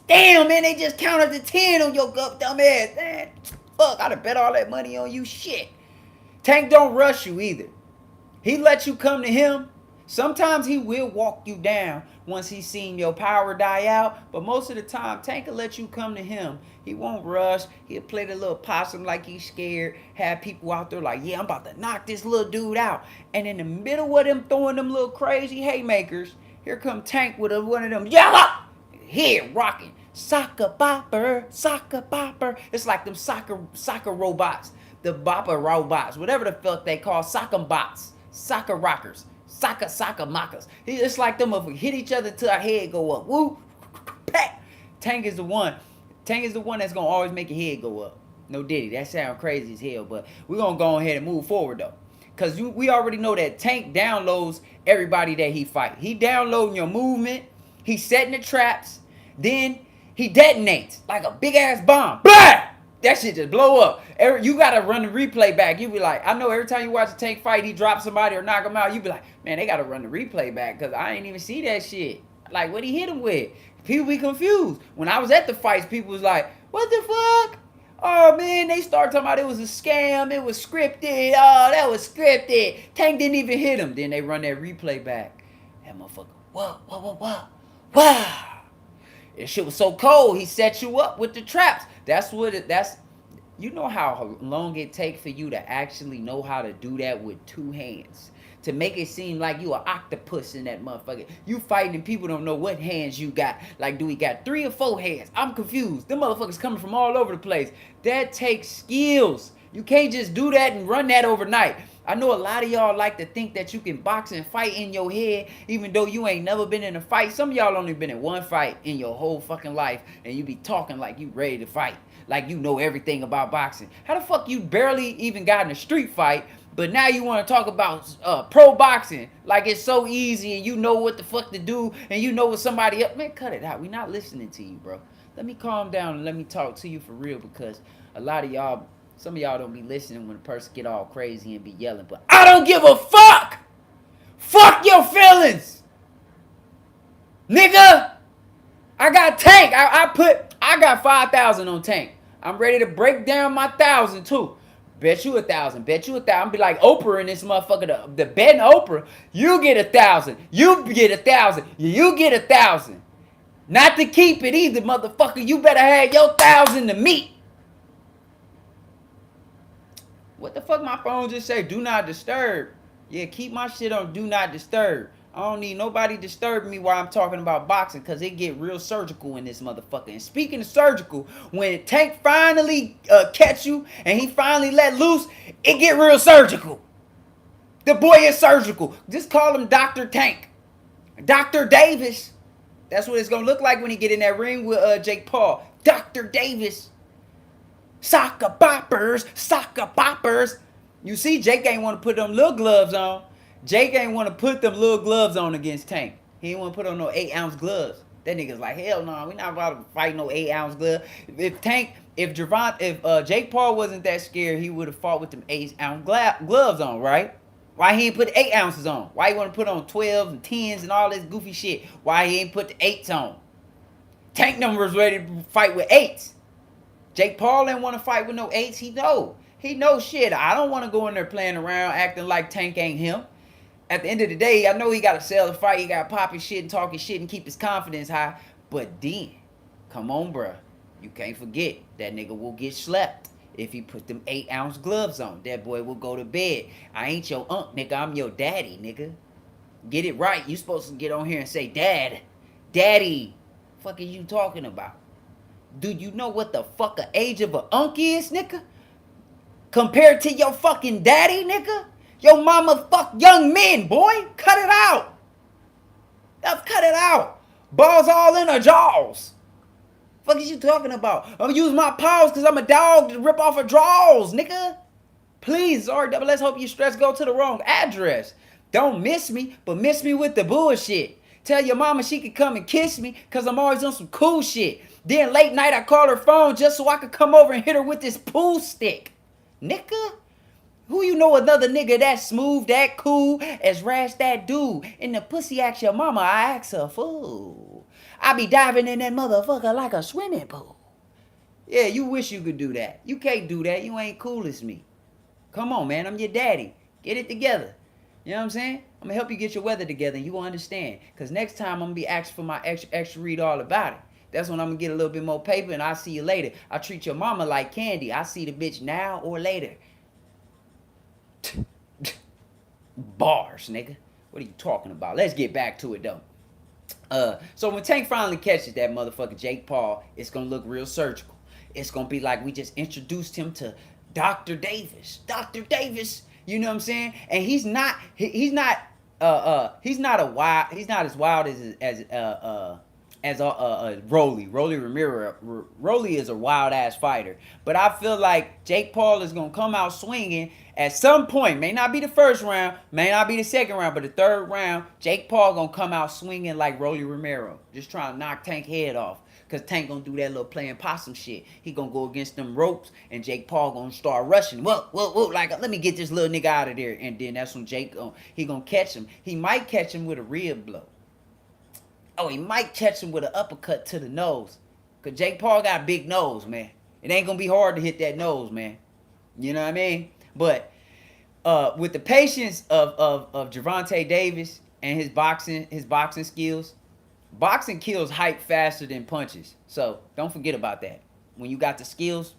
Damn, man, they just counted to 10 on your dumb ass, man. Fuck, I'd have bet all that money on you. Shit. Tank don't rush you either. He let you come to him. Sometimes he will walk you down once he's seen your power die out. But most of the time, Tank will let you come to him. He won't rush. He'll play the little possum like he's scared. Have people out there like, yeah, I'm about to knock this little dude out. And in the middle of them throwing them little crazy haymakers, here come Tank with one of them yellow head rocking. Soccer bopper, soccer bopper. It's like them soccer robots. The bopper robots. Whatever the fuck they call soccer bots. Soccer rockers. Soccer mockers. It's like them if we hit each other till our head go up. Woo! Pat! Tank is the one. Tank is the one that's gonna always make your head go up. No Diddy. That sounds crazy as hell, but we're gonna go ahead and move forward though. Cause we already know that Tank downloads everybody that he fight. He downloading your movement. He's setting the traps. Then he detonates like a big ass bomb. Blah! That shit just blow up. You gotta run the replay back. You be like, I know every time you watch a Tank fight, he drops somebody or knock him out. You be like, man, they gotta run the replay back because I ain't even see that shit. Like, what he hit him with? People be confused. When I was at the fights, people was like, what the fuck? Oh man, they started talking about it was a scam. It was scripted. Oh, that was scripted. Tank didn't even hit him. Then they run that replay back. That motherfucker, whoa. That shit was so cold. He set you up with the traps. You know how long it takes for you to actually know how to do that with two hands. To make it seem like you an octopus in that motherfucker. You fighting and people don't know what hands you got. Like, do we got 3 or 4 hands? I'm confused. Them motherfuckers coming from all over the place. That takes skills. You can't just do that and run that overnight. I know a lot of y'all like to think that you can box and fight in your head, even though you ain't never been in a fight. Some of y'all only been in one fight in your whole fucking life, and you be talking like you ready to fight, like you know everything about boxing. How the fuck you barely even got in a street fight, but now you want to talk about pro boxing like it's so easy and you know what the fuck to do and you know what somebody else. Man, cut it out. We not listening to you, bro. Let me calm down and let me talk to you for real, because a lot of y'all, some of y'all don't be listening when a person get all crazy and be yelling. But I don't give a fuck. Fuck your feelings, nigga. I got Tank. I got 5,000 on Tank. I'm ready to break down my 1,000 too. Bet you 1,000. Bet you 1,000. I'm be like Oprah in this motherfucker. The betting Oprah. You get 1,000. You get 1,000. You get 1,000. Not to keep it either, motherfucker. You better have your 1,000 to meet. What the fuck my phone just say? Do not disturb. Yeah, keep my shit on do not disturb. I don't need nobody disturbing me while I'm talking about boxing because it get real surgical in this motherfucker. And speaking of surgical, when Tank finally catch you and he finally let loose, it get real surgical. The boy is surgical. Just call him Dr. Tank. Dr. Davis. That's what it's going to look like when he get in that ring with Jake Paul. Dr. Davis. Soccer boppers. Soccer boppers. You see, Jake ain't want to put them little gloves on. Jake ain't want to put them little gloves on against Tank. He ain't want to put on no 8-ounce gloves. That nigga's like, hell no, we not about to fight no 8-ounce gloves. If Jake Paul wasn't that scared, he would have fought with them 8-ounce gloves on, right? Why he ain't put 8 ounces on? Why he want to put on 12s and 10s and all this goofy shit? Why he ain't put the 8s on? Tank numbers ready to fight with 8s. Jake Paul didn't want to fight with no 8s. He know shit. I don't want to go in there playing around acting like Tank ain't him. At the end of the day, I know he got to sell the fight. He got to pop his shit and talk his shit and keep his confidence high. But then, come on, bruh. You can't forget that nigga will get slept if he put them 8-ounce gloves on. That boy will go to bed. I ain't your nigga. I'm your daddy, nigga. Get it right. You supposed to get on here and say, Dad. Daddy. Fuck is you talking about? Do you know what the fuck a age of a is, nigga? Compared to your fucking daddy, nigga? Your mama fuck young men, boy. Cut it out. Cut it out. Balls all in her jaws. Fuck is you talking about? I'm gonna use my paws because I'm a dog to rip off her drawers, nigga. Please, RSS, hope your stress go to the wrong address. Don't miss me, but miss me with the bullshit. Tell your mama she can come and kiss me because I'm always on some cool shit. Then late night I call her phone just so I could come over and hit her with this pool stick. Nigga? Who you know another nigga that smooth, that cool, as Rass that dude? In the pussy ask your mama, I ask her fool. I be diving in that motherfucker like a swimming pool. Yeah, you wish you could do that. You can't do that. You ain't cool as me. Come on, man. I'm your daddy. Get it together. You know what I'm saying? I'm going to help you get your weather together and you will understand. Because next time I'm going to be asking for my extra read all about it. That's when I'm going to get a little bit more paper and I'll see you later. I treat your mama like candy. I see the bitch now or later. Bars, nigga. What are you talking about? Let's get back to it, though. So when Tank finally catches that motherfucker Jake Paul, it's going to look real surgical. It's going to be like we just introduced him to Dr. Davis. Dr. Davis, you know what I'm saying? And he's not as wild as Rolly Romero. Rolly is a wild ass fighter, but I feel like Jake Paul is gonna come out swinging at some point. May not be the first round, may not be the second round, but the third round, Jake Paul gonna come out swinging like Rolly Romero, just trying to knock Tank head off. Cause Tank gonna do that little playing possum shit. He gonna go against them ropes, and Jake Paul gonna start rushing. Whoa, like let me get this little nigga out of there. And then that's when he gonna catch him. He might catch him with a rib blow. Oh, he might catch him with an uppercut to the nose. Because Jake Paul got a big nose, man. It ain't going to be hard to hit that nose, man. You know what I mean? But with the patience of Gervonta Davis and his boxing skills, boxing kills hype faster than punches. So don't forget about that. When you got the skills,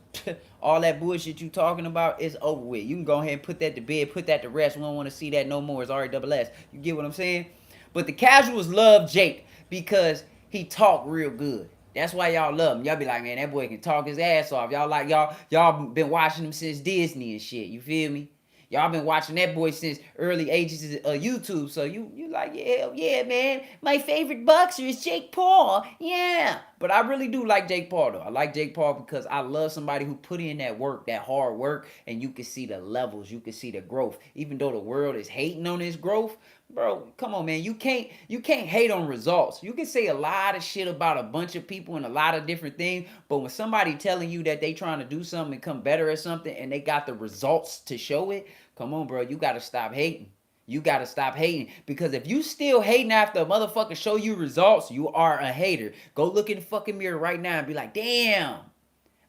all that bullshit you talking about is over with. You can go ahead and put that to bed, put that to rest. We don't want to see that no more. It's RSS. You get what I'm saying? But the casuals love Jake because he talk real good. That's why y'all love him. Y'all be like, man, that boy can talk his ass off. Y'all been watching him since Disney and shit. You feel me? Y'all been watching that boy since early ages of YouTube. So you like, yeah, man. My favorite boxer is Jake Paul. Yeah. But I really do like Jake Paul, though. I like Jake Paul because I love somebody who put in that work, that hard work, and you can see the levels. You can see the growth. Even though the world is hating on his growth, bro, come on, man. You can't hate on results. You can say a lot of shit about a bunch of people and a lot of different things, but when somebody telling you that they trying to do something and come better at something and they got the results to show it, come on, bro. You got to stop hating. You got to stop hating. Because if you still hating after a motherfucker show you results, you are a hater. Go look in the fucking mirror right now and be like, damn,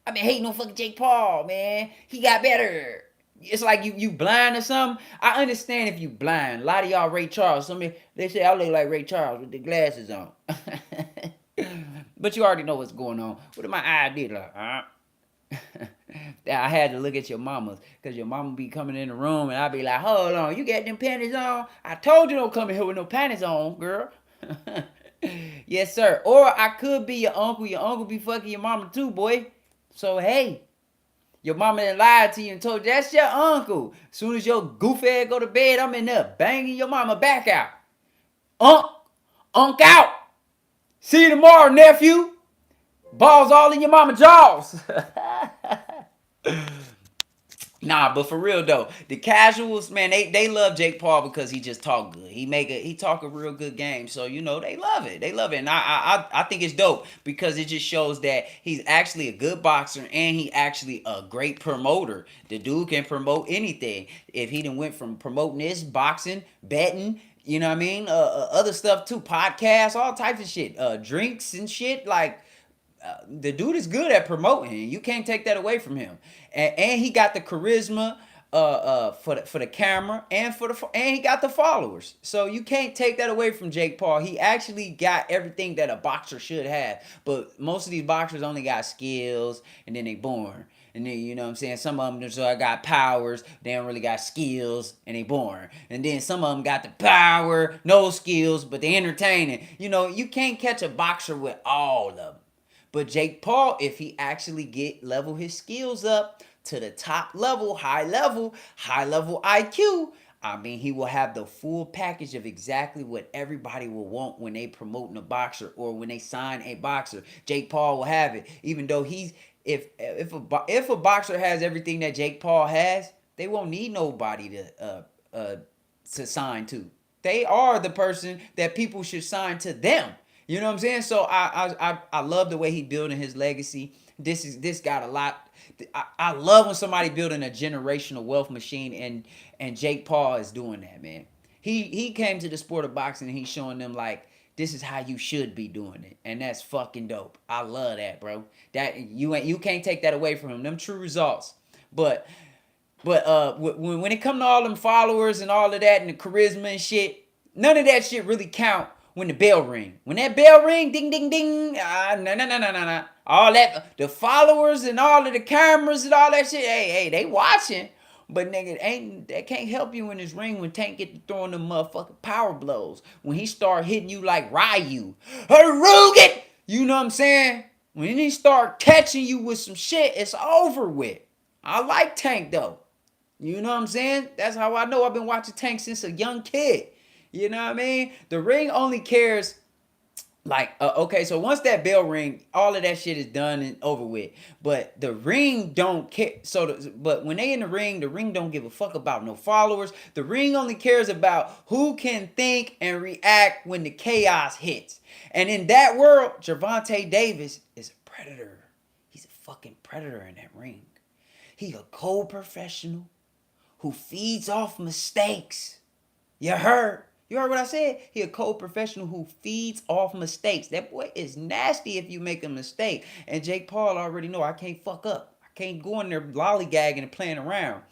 I've been hating on fucking Jake Paul, man. He got better. It's like you blind or something. I understand if you blind. A lot of y'all Ray Charles. They say I look like Ray Charles with the glasses on. But you already know what's going on. What did my eye did? Like, that I had to look at your mama because your mama be coming in the room and I be like, hold on, you got them panties on? I told you don't come in here with no panties on, girl. Yes, sir. Or I could be your uncle. Your uncle be fucking your mama too, boy. So, hey, your mama that lied to you and told you that's your uncle. As soon as your goof ass go to bed, I'm in there banging your mama back out. Unk out. See you tomorrow, nephew. Balls all in your mama jaws. Nah, but for real though, the casuals, man, they love Jake Paul because he just talk good. He talk a real good game, so you know they love it. They love it, and I think it's dope because it just shows that he's actually a good boxer and he actually a great promoter. The dude can promote anything. If he done went from promoting this boxing, betting, you know what I mean, other stuff too, podcasts, all types of shit, drinks and shit like. The dude is good at promoting. You can't take that away from him, and he got the charisma for the camera and and he got the followers. So you can't take that away from Jake Paul. He actually got everything that a boxer should have. But most of these boxers only got skills, and then they born. And then, you know what I'm saying? Some of them just got powers. They don't really got skills, and they born. And then some of them got the power, no skills, but they entertaining. You know, you can't catch a boxer with all of them. But Jake Paul, if he actually level his skills up to the top level, high level IQ, I mean, he will have the full package of exactly what everybody will want when they promoting a boxer or when they sign a boxer. Jake Paul will have it, even though if a boxer has everything that Jake Paul has, they won't need nobody to sign to. They are the person that people should sign to them. You know what I'm saying? So I love the way he building his legacy. This got a lot. I love when somebody building a generational wealth machine, and Jake Paul is doing that, man. He came to the sport of boxing and he's showing them like this is how you should be doing it, and that's fucking dope. I love that, bro. That you can't take that away from him. Them true results, but when it come to all them followers and all of that and the charisma and shit, none of that shit really count. When the bell ring. When that bell ring, ding, ding, ding. No. All that, the followers and all of the cameras and all that shit, hey, they watching. But nigga, that can't help you in this ring when Tank get to throwing them motherfucking power blows. When he start hitting you like Ryu. Harugan! You know what I'm saying? When he start catching you with some shit, it's over with. I like Tank though. You know what I'm saying? That's how I know I've been watching Tank since a young kid. You know what I mean? The ring only cares, like, okay, so once that bell ring, all of that shit is done and over with. But the ring don't care. But when they in the ring don't give a fuck about no followers. The ring only cares about who can think and react when the chaos hits. And in that world, Gervonta Davis is a predator. He's a fucking predator in that ring. He a cold professional who feeds off mistakes. You heard? You heard what I said? He a cold professional who feeds off mistakes. That boy is nasty if you make a mistake. And Jake Paul already know I can't fuck up. I can't go in there lollygagging and playing around.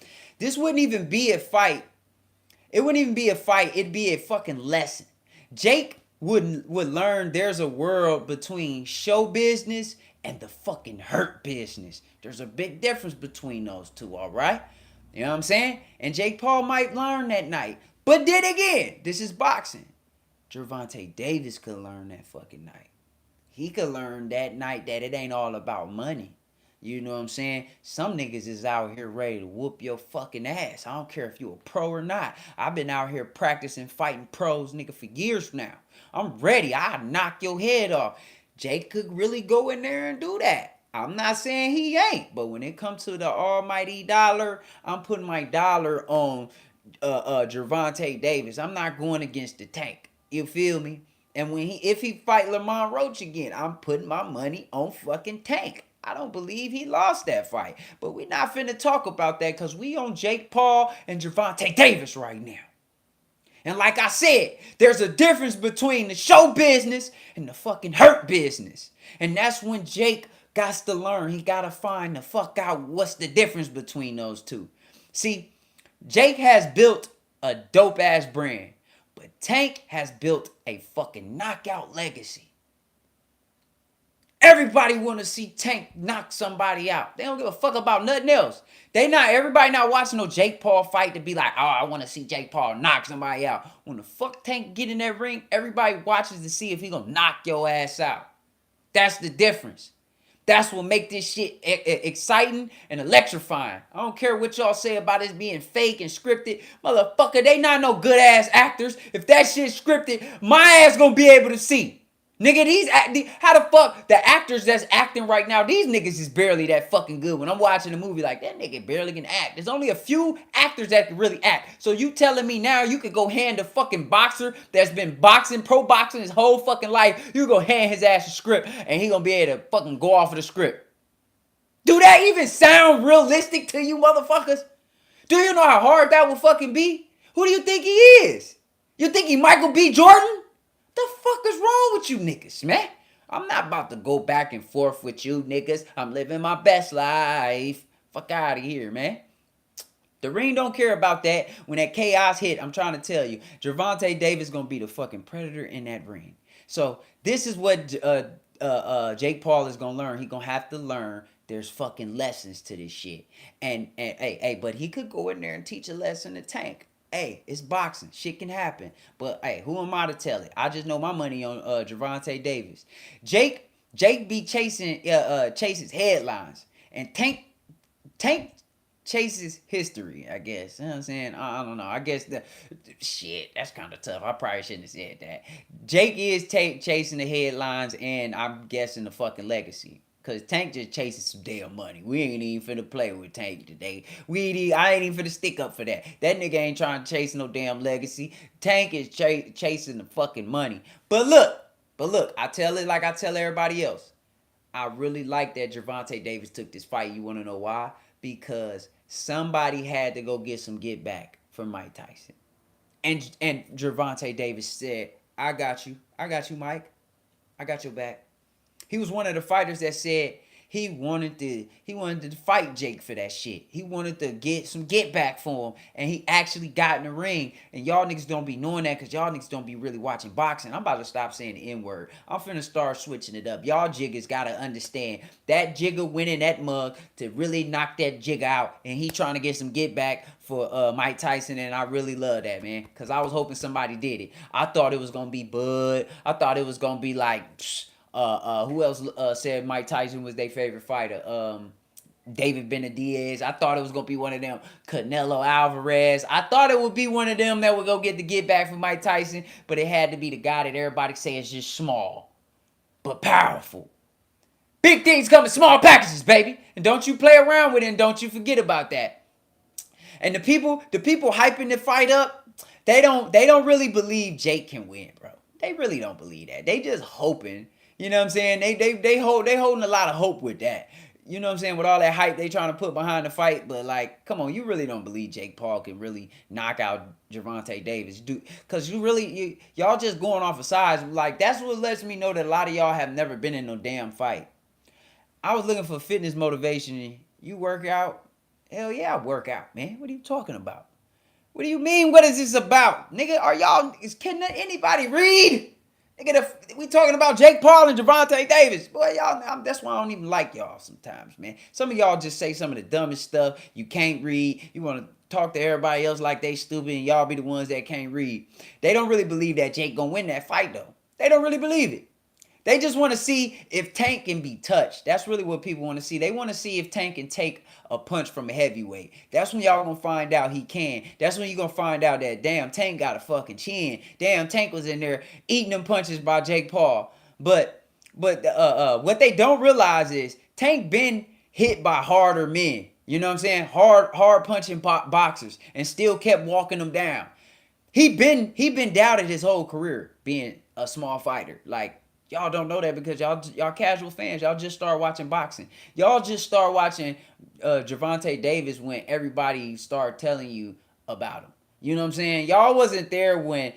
This wouldn't even be a fight. It wouldn't even be a fight. It'd be a fucking lesson. Jake would learn there's a world between show business and the fucking hurt business. There's a big difference between those two, all right? You know what I'm saying? And Jake Paul might learn that night. But then again, this is boxing. Gervonta Davis could learn that fucking night. He could learn that night that it ain't all about money. You know what I'm saying? Some niggas is out here ready to whoop your fucking ass. I don't care if you a pro or not. I've been out here practicing fighting pros, nigga, for years now. I'm ready. I'll knock your head off. Jake could really go in there and do that. I'm not saying he ain't. But when it comes to the almighty dollar, I'm putting my dollar on Gervonta Davis. I'm not going against the Tank. You feel me? And if he fight Lamont Roach again, I'm putting my money on fucking Tank. I don't believe he lost that fight. But we're not finna talk about that because we on Jake Paul and Gervonta Davis right now. And like I said, there's a difference between the show business and the fucking hurt business. And that's when Jake got to learn. He got to find the fuck out what's the difference between those two. See, Jake has built a dope ass brand, but Tank has built a fucking knockout legacy. Everybody want to see Tank knock somebody out. They don't give a fuck about nothing else. Everybody not watching no Jake Paul fight to be like, oh, I want to see Jake Paul knock somebody out. When the fuck Tank get in that ring, everybody watches to see if he gonna knock your ass out. That's the difference. That's what make this shit exciting and electrifying. I don't care what y'all say about it being fake and scripted. Motherfucker, they not no good ass actors. If that shit's scripted, my ass gonna be able to see. Nigga, how the fuck the actors that's acting right now, these niggas is barely that fucking good. When I'm watching a movie like that nigga barely can act. There's only a few actors that can really act. So you telling me now you could go hand a fucking boxer that's been boxing, pro boxing his whole fucking life, you go hand his ass a script and he gonna be able to fucking go off of the script. Do that even sound realistic to you motherfuckers? Do you know how hard that would fucking be? Who do you think he is? You think he Michael B. Jordan? The fuck is wrong with you niggas, man? I'm not about to go back and forth with you niggas. I'm living my best life. Fuck out of here, man. The ring don't care about that. When that chaos hit, I'm trying to tell you, Gervonta Davis gonna be the fucking predator in that ring. So this is what Jake Paul is gonna learn. He gonna have to learn there's fucking lessons to this shit. And hey, but he could go in there and teach a lesson to Tank. Hey, it's boxing. Shit can happen. But hey, who am I to tell it? I just know my money on Gervonta Davis. Jake be chasing chases headlines. And Tank chases history, I guess. You know what I'm saying? I don't know. I guess shit, that's kind of tough. I probably shouldn't have said that. Jake is chasing the headlines and I'm guessing the fucking legacy. Cause Tank just chasing some damn money. We ain't even finna play with Tank today. I ain't even finna stick up for that. That nigga ain't trying to chase no damn legacy. Tank is chasing the fucking money. But look, I tell it like I tell everybody else. I really like that Gervonta Davis took this fight. You wanna know why? Because somebody had to go get some get back from Mike Tyson. And Gervonta Davis said, I got you, Mike. I got your back. He was one of the fighters that said he wanted to fight Jake for that shit. He wanted to get some get back for him. And he actually got in the ring. And y'all niggas don't be knowing that because y'all niggas don't be really watching boxing. I'm about to stop saying the N-word. I'm finna start switching it up. Y'all jiggers gotta understand that jigger went in that mug to really knock that jigger out. And he trying to get some get back for Mike Tyson. And I really love that, man. Because I was hoping somebody did it. I thought it was gonna be Bud. I thought it was gonna be like... who else said Mike Tyson was their favorite fighter? David Benavidez. I thought it was going to be one of them. Canelo Alvarez. I thought it would be one of them that would go get the get back from Mike Tyson. But it had to be the guy that everybody says just small. But powerful. Big things come in small packages, baby. And don't you play around with it and don't you forget about that. And the people hyping the fight up, they don't really believe Jake can win, bro. They really don't believe that. They just hoping. You know what I'm saying? They holding a lot of hope with that. You know what I'm saying? With all that hype they trying to put behind the fight. But like, come on, you really don't believe Jake Paul can really knock out Gervonta Davis. Because y'all just going off of size. Like, that's what lets me know that a lot of y'all have never been in no damn fight. I was looking for fitness motivation. You work out? Hell yeah, I work out, man. What are you talking about? What do you mean? What is this about? Nigga, can anybody read? Nigga, we talking about Jake Paul and Gervonta Davis. Boy, y'all, that's why I don't even like y'all sometimes, man. Some of y'all just say some of the dumbest stuff. You can't read. You want to talk to everybody else like they stupid and y'all be the ones that can't read. They don't really believe that Jake gonna win that fight, though. They don't really believe it. They just want to see if Tank can be touched. That's really what people want to see. They want to see if Tank can take a punch from a heavyweight. That's when y'all gonna find out he can. That's when you gonna find out that damn Tank got a fucking chin. Damn Tank was in there eating them punches by Jake Paul. But what they don't realize is Tank been hit by harder men. You know what I'm saying? Hard punching boxers and still kept walking them down. He been doubted his whole career being a small fighter. Like, y'all don't know that because y'all casual fans. Y'all just start watching boxing. Y'all just start watching Gervonta Davis when everybody started telling you about him. You know what I'm saying? Y'all wasn't there when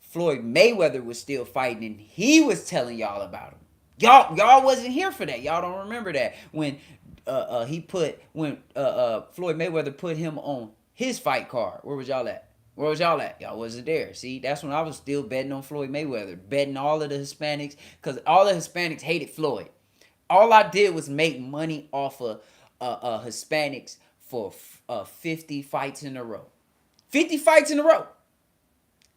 Floyd Mayweather was still fighting and he was telling y'all about him. Y'all wasn't here for that. Y'all don't remember that when Floyd Mayweather put him on his fight card. Where was y'all at? Where was y'all at? Y'all wasn't there. See, that's when I was still betting on Floyd Mayweather. Betting all of the Hispanics. Because all the Hispanics hated Floyd. All I did was make money off of Hispanics for 50 fights in a row. 50 fights in a row.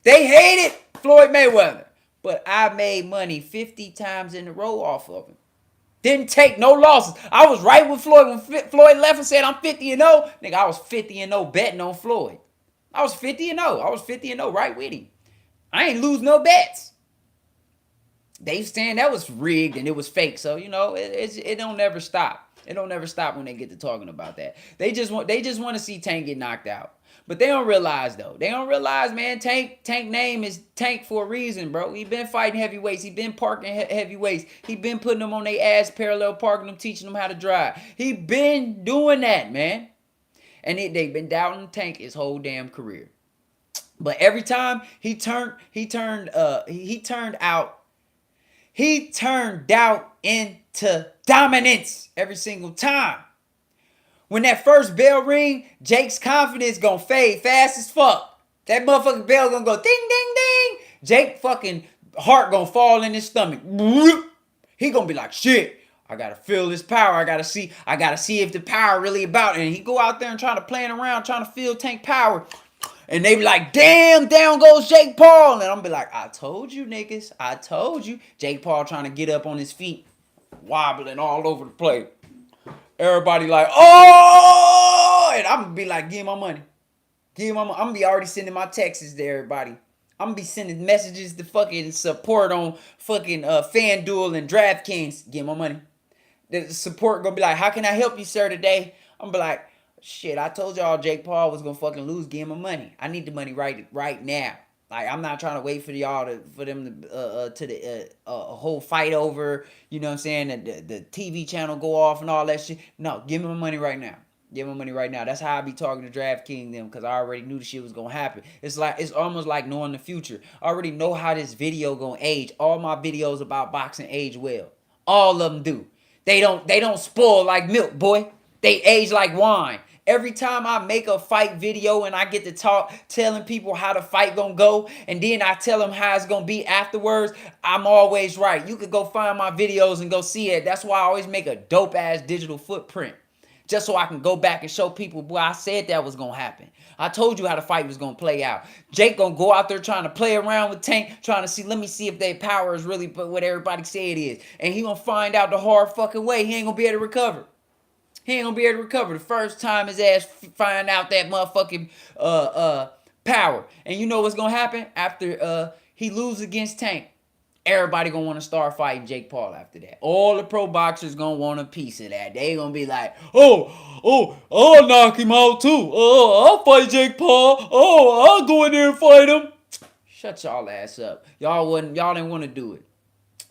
They hated Floyd Mayweather, but I made money 50 times in a row off of him. Didn't take no losses. I was right with Floyd when Floyd left and said I'm 50-0. Nigga, I was 50-0 betting on Floyd. I was 50-0. I was 50-0 right with him. I ain't lose no bets. They saying that was rigged and it was fake. So, it don't never stop. It don't never stop when they get to talking about that. They just want to see Tank get knocked out. But they don't realize, though. They don't realize, man, Tank name is Tank for a reason, bro. He been fighting heavyweights. He been parking heavyweights. He been putting them on their ass, parallel parking them, teaching them how to drive. He been doing that, man. And they've been doubting Tank his whole damn career. But every time he turned doubt into dominance every single time. When that first bell ring, Jake's confidence gonna fade fast as fuck. That motherfucking bell gonna go ding, ding, ding. Jake fucking heart gonna fall in his stomach. He gonna be like, shit, I gotta feel this power. I gotta see if the power really about it. And he go out there and try to play around, trying to feel Tank power. And they be like, damn, down goes Jake Paul. And I'm be like, I told you, niggas. I told you. Jake Paul trying to get up on his feet, wobbling all over the place. Everybody like, oh! And I'm going to be like, give me my money. I'm going to be already sending my texts to everybody. I'm going to be sending messages to fucking support on fucking FanDuel and DraftKings. Give me my money. The support going to be like, how can I help you, sir, today? I'm going to be like, shit, I told y'all Jake Paul was going to fucking lose. Give him my money. I need the money right now. Like, I'm not trying to wait for them to a whole fight over, you know what I'm saying, the TV channel go off and all that shit. No, give me my money right now. Give me money right now. That's how I be talking to DraftKings them, because I already knew the shit was going to happen. It's almost like knowing the future. I already know how this video going to age. All my videos about boxing age well. All of them do. They don't spoil like milk, boy. They age like wine. Every time I make a fight video and I get to talk, telling people how the fight gonna go, and then I tell them how it's gonna be afterwards, I'm always right. You could go find my videos and go see it. That's why I always make a dope ass digital footprint. Just so I can go back and show people, boy, I said that was gonna happen. I told you how the fight was gonna play out. Jake gonna go out there trying to play around with Tank, trying to see, let me see if their power is really what everybody say it is. And he gonna find out the hard fucking way. He ain't gonna be able to recover. He ain't gonna be able to recover the first time his ass find out that motherfucking power. And you know what's gonna happen after he loses against Tank? Everybody gonna want to start fighting Jake Paul after that. All the pro boxers gonna want a piece of that. They gonna be like, I'll knock him out too. I'll fight Jake Paul. I'll go in there and fight him. Shut y'all ass up. Y'all didn't want to do it.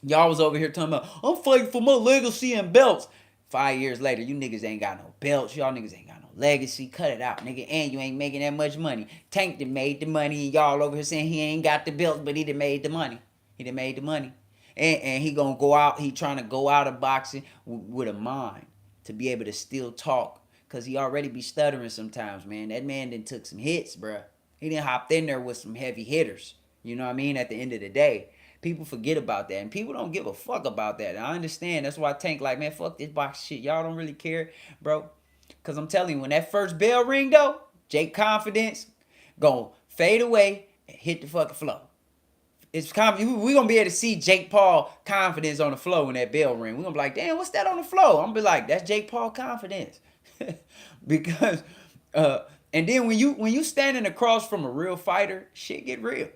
Y'all was over here talking about, I'm fighting for my legacy and belts. 5 years later, you niggas ain't got no belts. Y'all niggas ain't got no legacy. Cut it out, nigga. And you ain't making that much money. Tank done made the money. And y'all over here saying he ain't got the belts, but he done made the money. He done made the money. And he gonna go out. He trying to go out of boxing with a mind to be able to still talk. Because he already be stuttering sometimes, man. That man done took some hits, bruh. He done hopped in there with some heavy hitters. You know what I mean? At the end of the day. People forget about that, and people don't give a fuck about that. And I understand. That's why Tank like, man, fuck this box shit. Y'all don't really care, bro. Because I'm telling you, when that first bell ring, though, Jake confidence gonna fade away and hit the fucking flow. We're going to be able to see Jake Paul confidence on the flow when that bell ring. We're going to be like, damn, what's that on the flow? I'm going to be like, that's Jake Paul confidence. Because, and then when you standing across from a real fighter, shit get real.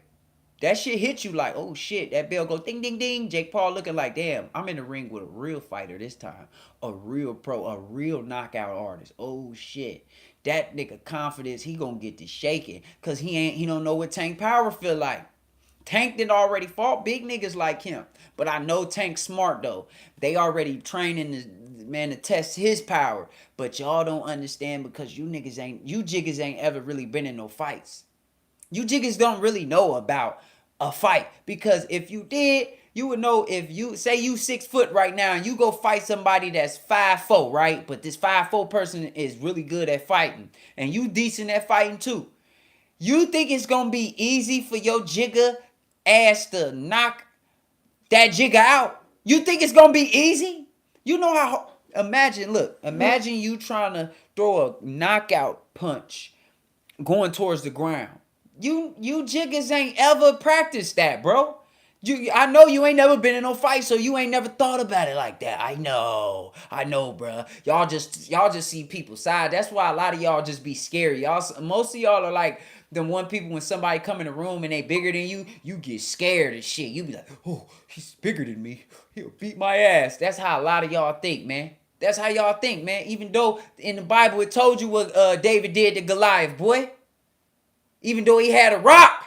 That shit hit you like, oh shit, that bell go ding, ding, ding. Jake Paul looking like, damn, I'm in the ring with a real fighter this time. A real pro, a real knockout artist. Oh shit. That nigga confidence, he gonna get to shaking. Cause he don't know what Tank power feel like. Tank did already fought big niggas like him. But I know Tank's smart though. They already training this man to test his power. But y'all don't understand because you jiggers ain't ever really been in no fights. You jiggers don't really know about a fight. Because if you did, you would know. If you say you 6 foot right now and you go fight somebody that's 5'4", right? But this 5'4" person is really good at fighting. And you decent at fighting too. You think it's going to be easy for your jigger ass to knock that jigger out? You think it's going to be easy? You know how, imagine you trying to throw a knockout punch going towards the ground. You jiggers ain't ever practiced that, bro. I know you ain't never been in no fight, so you ain't never thought about it like that. I know, bro. Y'all just see people side. That's why a lot of y'all just be scary. Most of y'all are like the one people when somebody come in the room and they bigger than you get scared and shit. You be like, oh, he's bigger than me. He'll beat my ass. That's how a lot of y'all think, man. That's how y'all think, man. Even though in the Bible it told you what David did to Goliath, boy. Even though he had a rock.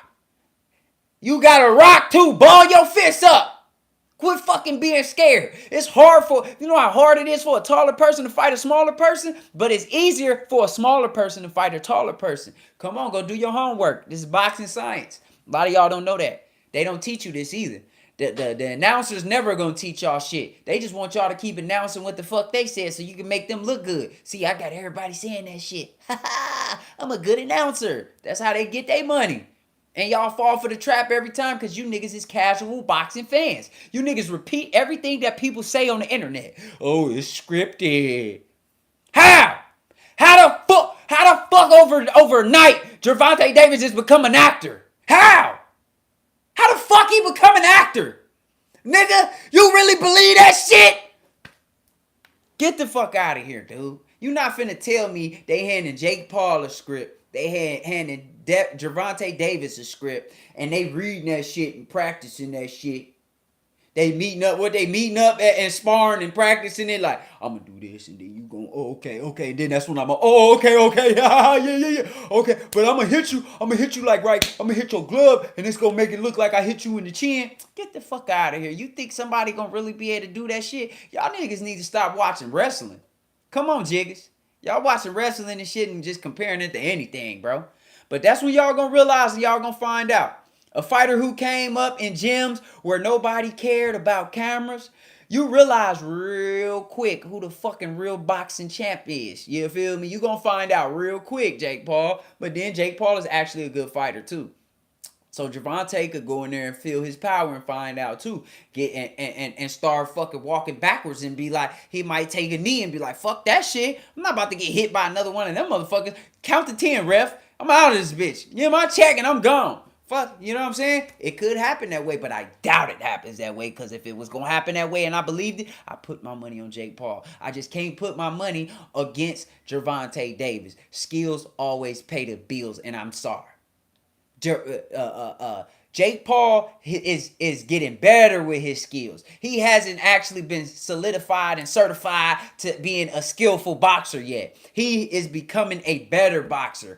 You got a rock too. Ball your fists up. Quit fucking being scared. It's hard you know how hard it is for a taller person to fight a smaller person? But it's easier for a smaller person to fight a taller person. Come on, go do your homework. This is boxing science. A lot of y'all don't know that. They don't teach you this either. The announcers never gonna teach y'all shit. They just want y'all to keep announcing what the fuck they said so you can make them look good. See, I got everybody saying that shit. I'm a good announcer. That's how they get their money. And y'all fall for the trap every time because you niggas is casual boxing fans. You niggas repeat everything that people say on the internet. Oh, it's scripted. How? How the fuck overnight Gervonta Davis has become an actor? How? How the fuck he become an actor? Nigga, you really believe that shit? Get the fuck out of here, dude. You not finna tell me they handing Jake Paul a script. They handing Gervonta Davis a script. And they reading that shit and practicing that shit. They meeting up and sparring and practicing it like, I'm gonna do this and then you gonna, oh, okay. And then that's when I'm gonna, oh, okay. Yeah. Okay, but I'm gonna hit you like right, I'm gonna hit your glove and it's gonna make it look like I hit you in the chin. Get the fuck out of here. You think somebody gonna really be able to do that shit? Y'all niggas need to stop watching wrestling. Come on, jiggers. Y'all watching wrestling and shit and just comparing it to anything, bro. But that's when y'all gonna realize and y'all gonna find out. A fighter who came up in gyms where nobody cared about cameras, you realize real quick who the fucking real boxing champ is. You feel me? You gonna find out real quick, Jake Paul. But then Jake Paul is actually a good fighter too. So Gervonta could go in there and feel his power and find out too. Get and start fucking walking backwards and be like, he might take a knee and be like, fuck that shit. I'm not about to get hit by another one of them motherfuckers. Count to 10, ref. I'm out of this bitch. Give my check and I'm gone. Fuck, you know what I'm saying? It could happen that way, but I doubt it happens that way because if it was going to happen that way and I believed it, I put my money on Jake Paul. I just can't put my money against Gervonta Davis. Skills always pay the bills, and I'm sorry. Jake Paul is getting better with his skills. He hasn't actually been solidified and certified to being a skillful boxer yet. He is becoming a better boxer.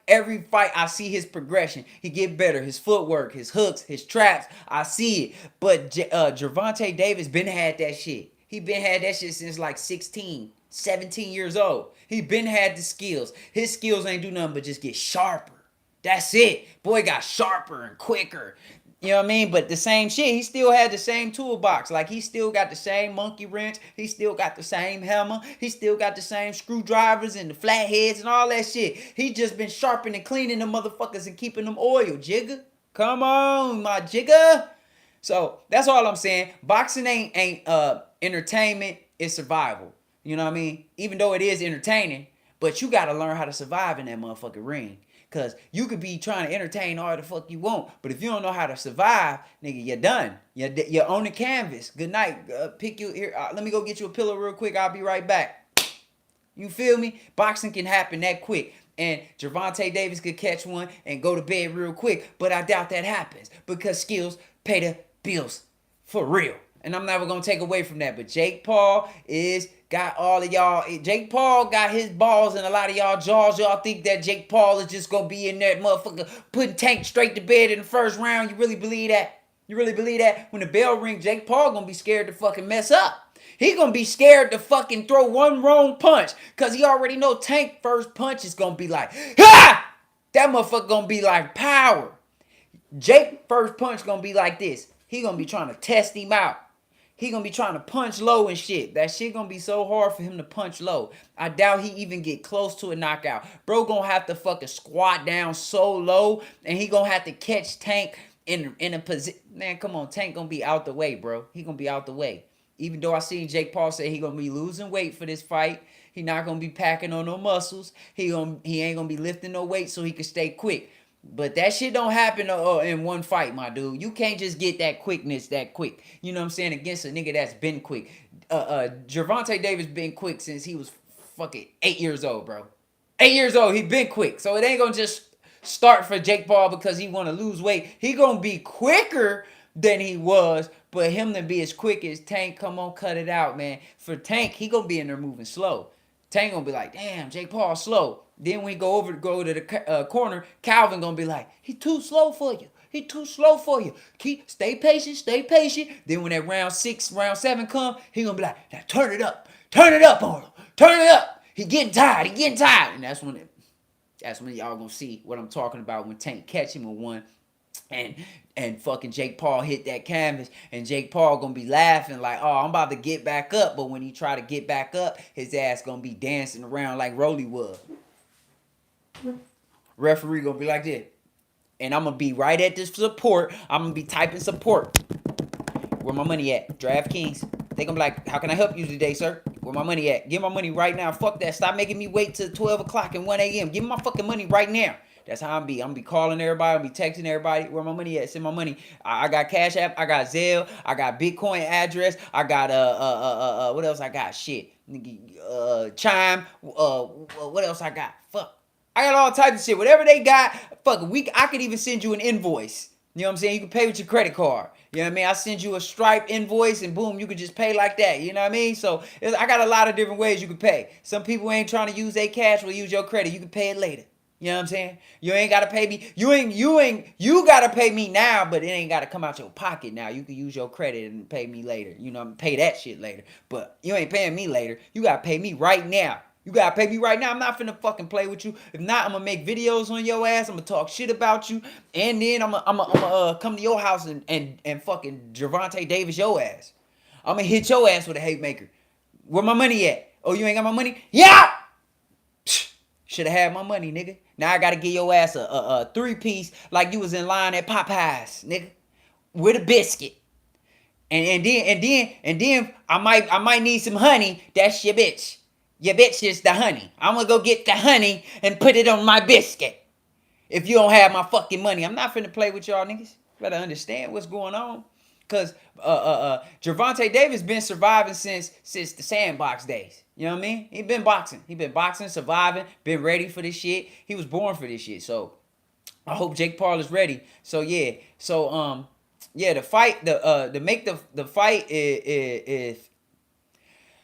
Every fight, I see his progression. He get better. His footwork, his hooks, his traps, I see it. But Gervonta Davis been had that shit. He been had that shit since like 16, 17 years old. He been had the skills. His skills ain't do nothing but just get sharper. That's it. Boy got sharper and quicker. You know what I mean? But the same shit, he still had the same toolbox. Like, he still got the same monkey wrench. He still got the same hammer. He still got the same screwdrivers and the flatheads and all that shit. He just been sharpening and cleaning them motherfuckers and keeping them oil, jigger. Come on, my jigger. So, that's all I'm saying. Boxing ain't entertainment. It's survival. You know what I mean? Even though it is entertaining, but you got to learn how to survive in that motherfucking ring. Because you could be trying to entertain all the fuck you want. But if you don't know how to survive, nigga, you're done. You're on the canvas. Good night. Pick you here. Let me go get you a pillow real quick. I'll be right back. You feel me? Boxing can happen that quick. And Gervonta Davis could catch one and go to bed real quick. But I doubt that happens. Because skills pay the bills. For real. And I'm never going to take away from that. But Jake Paul got all of y'all. Jake Paul got his balls in a lot of y'all jaws. Y'all think that Jake Paul is just going to be in there, motherfucker, putting Tank straight to bed in the first round. You really believe that? You really believe that? When the bell rings, Jake Paul going to be scared to fucking mess up. He going to be scared to fucking throw one wrong punch. Because he already know Tank first punch is going to be like, ha! That motherfucker going to be like power. Jake first punch going to be like this. He going to be trying to test him out. He gonna be trying to punch low and shit. That shit gonna be so hard for him to punch low. I doubt he even get close to a knockout. Bro gonna have to fucking squat down so low, and he gonna have to catch Tank in a position. Man, come on, Tank gonna be out the way, bro. He gonna be out the way. Even though I seen Jake Paul say he gonna be losing weight for this fight, he not gonna be packing on no muscles. He ain't gonna be lifting no weight so he can stay quick. But that shit don't happen in one fight, my dude. You can't just get that quickness that quick. You know what I'm saying? Against a nigga that's been quick. Gervonta Davis been quick since he was fucking 8 years old, bro. 8 years old, he been quick. So it ain't gonna just start for Jake Paul because he want to lose weight. He gonna be quicker than he was, but him to be as quick as Tank, come on, cut it out, man. For Tank, he gonna be in there moving slow. Tank gonna be like, damn, Jake Paul slow. Then when he go to the corner, Calvin gonna be like, he too slow for you. He too slow for you. Stay patient, stay patient. Then when that round 6, round 7 come, he gonna be like, now turn it up on him, turn it up. He getting tired, and that's when y'all gonna see what I'm talking about when Tank catch him with one. And fucking Jake Paul hit that canvas, and Jake Paul gonna be laughing like, oh, I'm about to get back up. But when he try to get back up, his ass gonna be dancing around like Rolly was. Referee gonna be like this. And I'm gonna be right at this support. I'm gonna be typing support. Where my money at? DraftKings. They gonna be like, how can I help you today, sir? Where my money at? Give my money right now. Fuck that. Stop making me wait till 12 o'clock and 1 a.m. Give me my fucking money right now. That's how I'm be. I'm be calling everybody. I'm be texting everybody. Where my money at? Send my money. I got Cash App. I got Zelle. I got Bitcoin address. I got what else I got? Shit. Chime. What else I got? Fuck. I got all types of shit. Whatever they got, fuck. I could even send you an invoice. You know what I'm saying? You can pay with your credit card. You know what I mean? I send you a Stripe invoice and boom, you can just pay like that. You know what I mean? So I got a lot of different ways you can pay. Some people ain't trying to use their cash, will use your credit. You can pay it later. You know what I'm saying? You ain't gotta pay me. You gotta pay me now, but it ain't gotta come out your pocket now. You can use your credit and pay me later. You know, pay that shit later. But you ain't paying me later. You gotta pay me right now. You gotta pay me right now. I'm not finna fucking play with you. If not, I'm gonna make videos on your ass. I'm gonna talk shit about you, and then I'm gonna come to your house and fucking Gervonta Davis your ass. I'm gonna hit your ass with a hate maker. Where my money at? Oh, you ain't got my money? Yeah. Should have had my money, nigga. Now I gotta give your ass a 3-piece like you was in line at Popeyes, nigga, with a biscuit. And then I might need some honey. That's your bitch. Your bitch is the honey. I'm gonna go get the honey and put it on my biscuit. If you don't have my fucking money, I'm not finna play with y'all niggas. Better understand what's going on. Cause Gervonta Davis been surviving since the sandbox days. You know what I mean? He been boxing, surviving, been ready for this shit. He was born for this shit. So I hope Jake Paul is ready. So yeah. So yeah, the fight, to make the fight is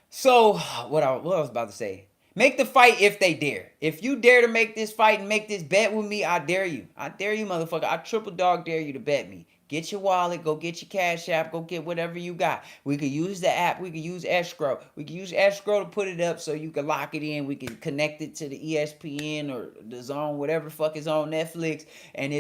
so what I was about to say. Make the fight if they dare. If you dare to make this fight and make this bet with me, I dare you. I dare you, motherfucker. I triple dog dare you to bet me. Get your wallet. Go get your Cash App. Go get whatever you got. We could use the app. We could use escrow. We could use escrow to put it up so you can lock it in. We can connect it to the ESPN or the Zone, whatever the fuck is on Netflix. And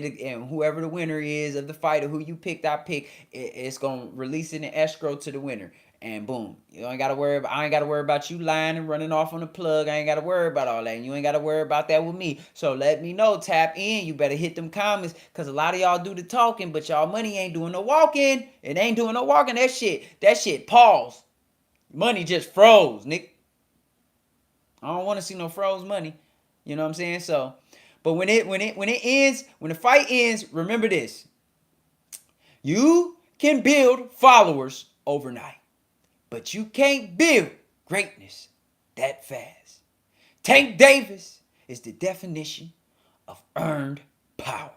whoever the winner is of the fight or who you picked, I pick. It's gonna release in the escrow to the winner. And boom, I ain't gotta worry about you lying and running off on the plug. I ain't gotta worry about all that. And you ain't gotta worry about that with me. So let me know, tap in. You better hit them comments, cause a lot of y'all do the talking, but y'all money ain't doing no walking. It ain't doing no walking. That shit pause. Money just froze, Nick. I don't want to see no froze money. You know what I'm saying? So, but when the fight ends, remember this. You can build followers overnight. But you can't build greatness that fast. Tank Davis is the definition of earned power.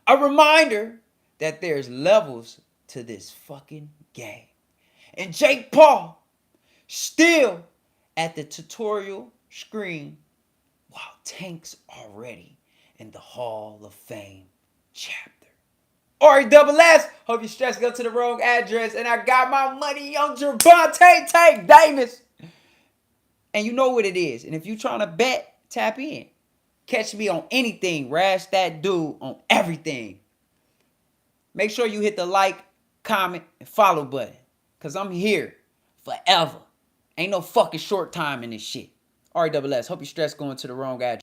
A reminder that there's levels to this fucking game. And Jake Paul still at the tutorial screen while Tank's already in the Hall of Fame chapter. RASS, hope your stress go to the wrong address, and I got my money on Gervonta Tank Davis. And you know what it is. And if you trying to bet, tap in. Catch me on anything. Rass that dude on everything. Make sure you hit the like, comment, and follow button. Because I'm here forever. Ain't no fucking short time in this shit. RASS, hope your stress going to the wrong address.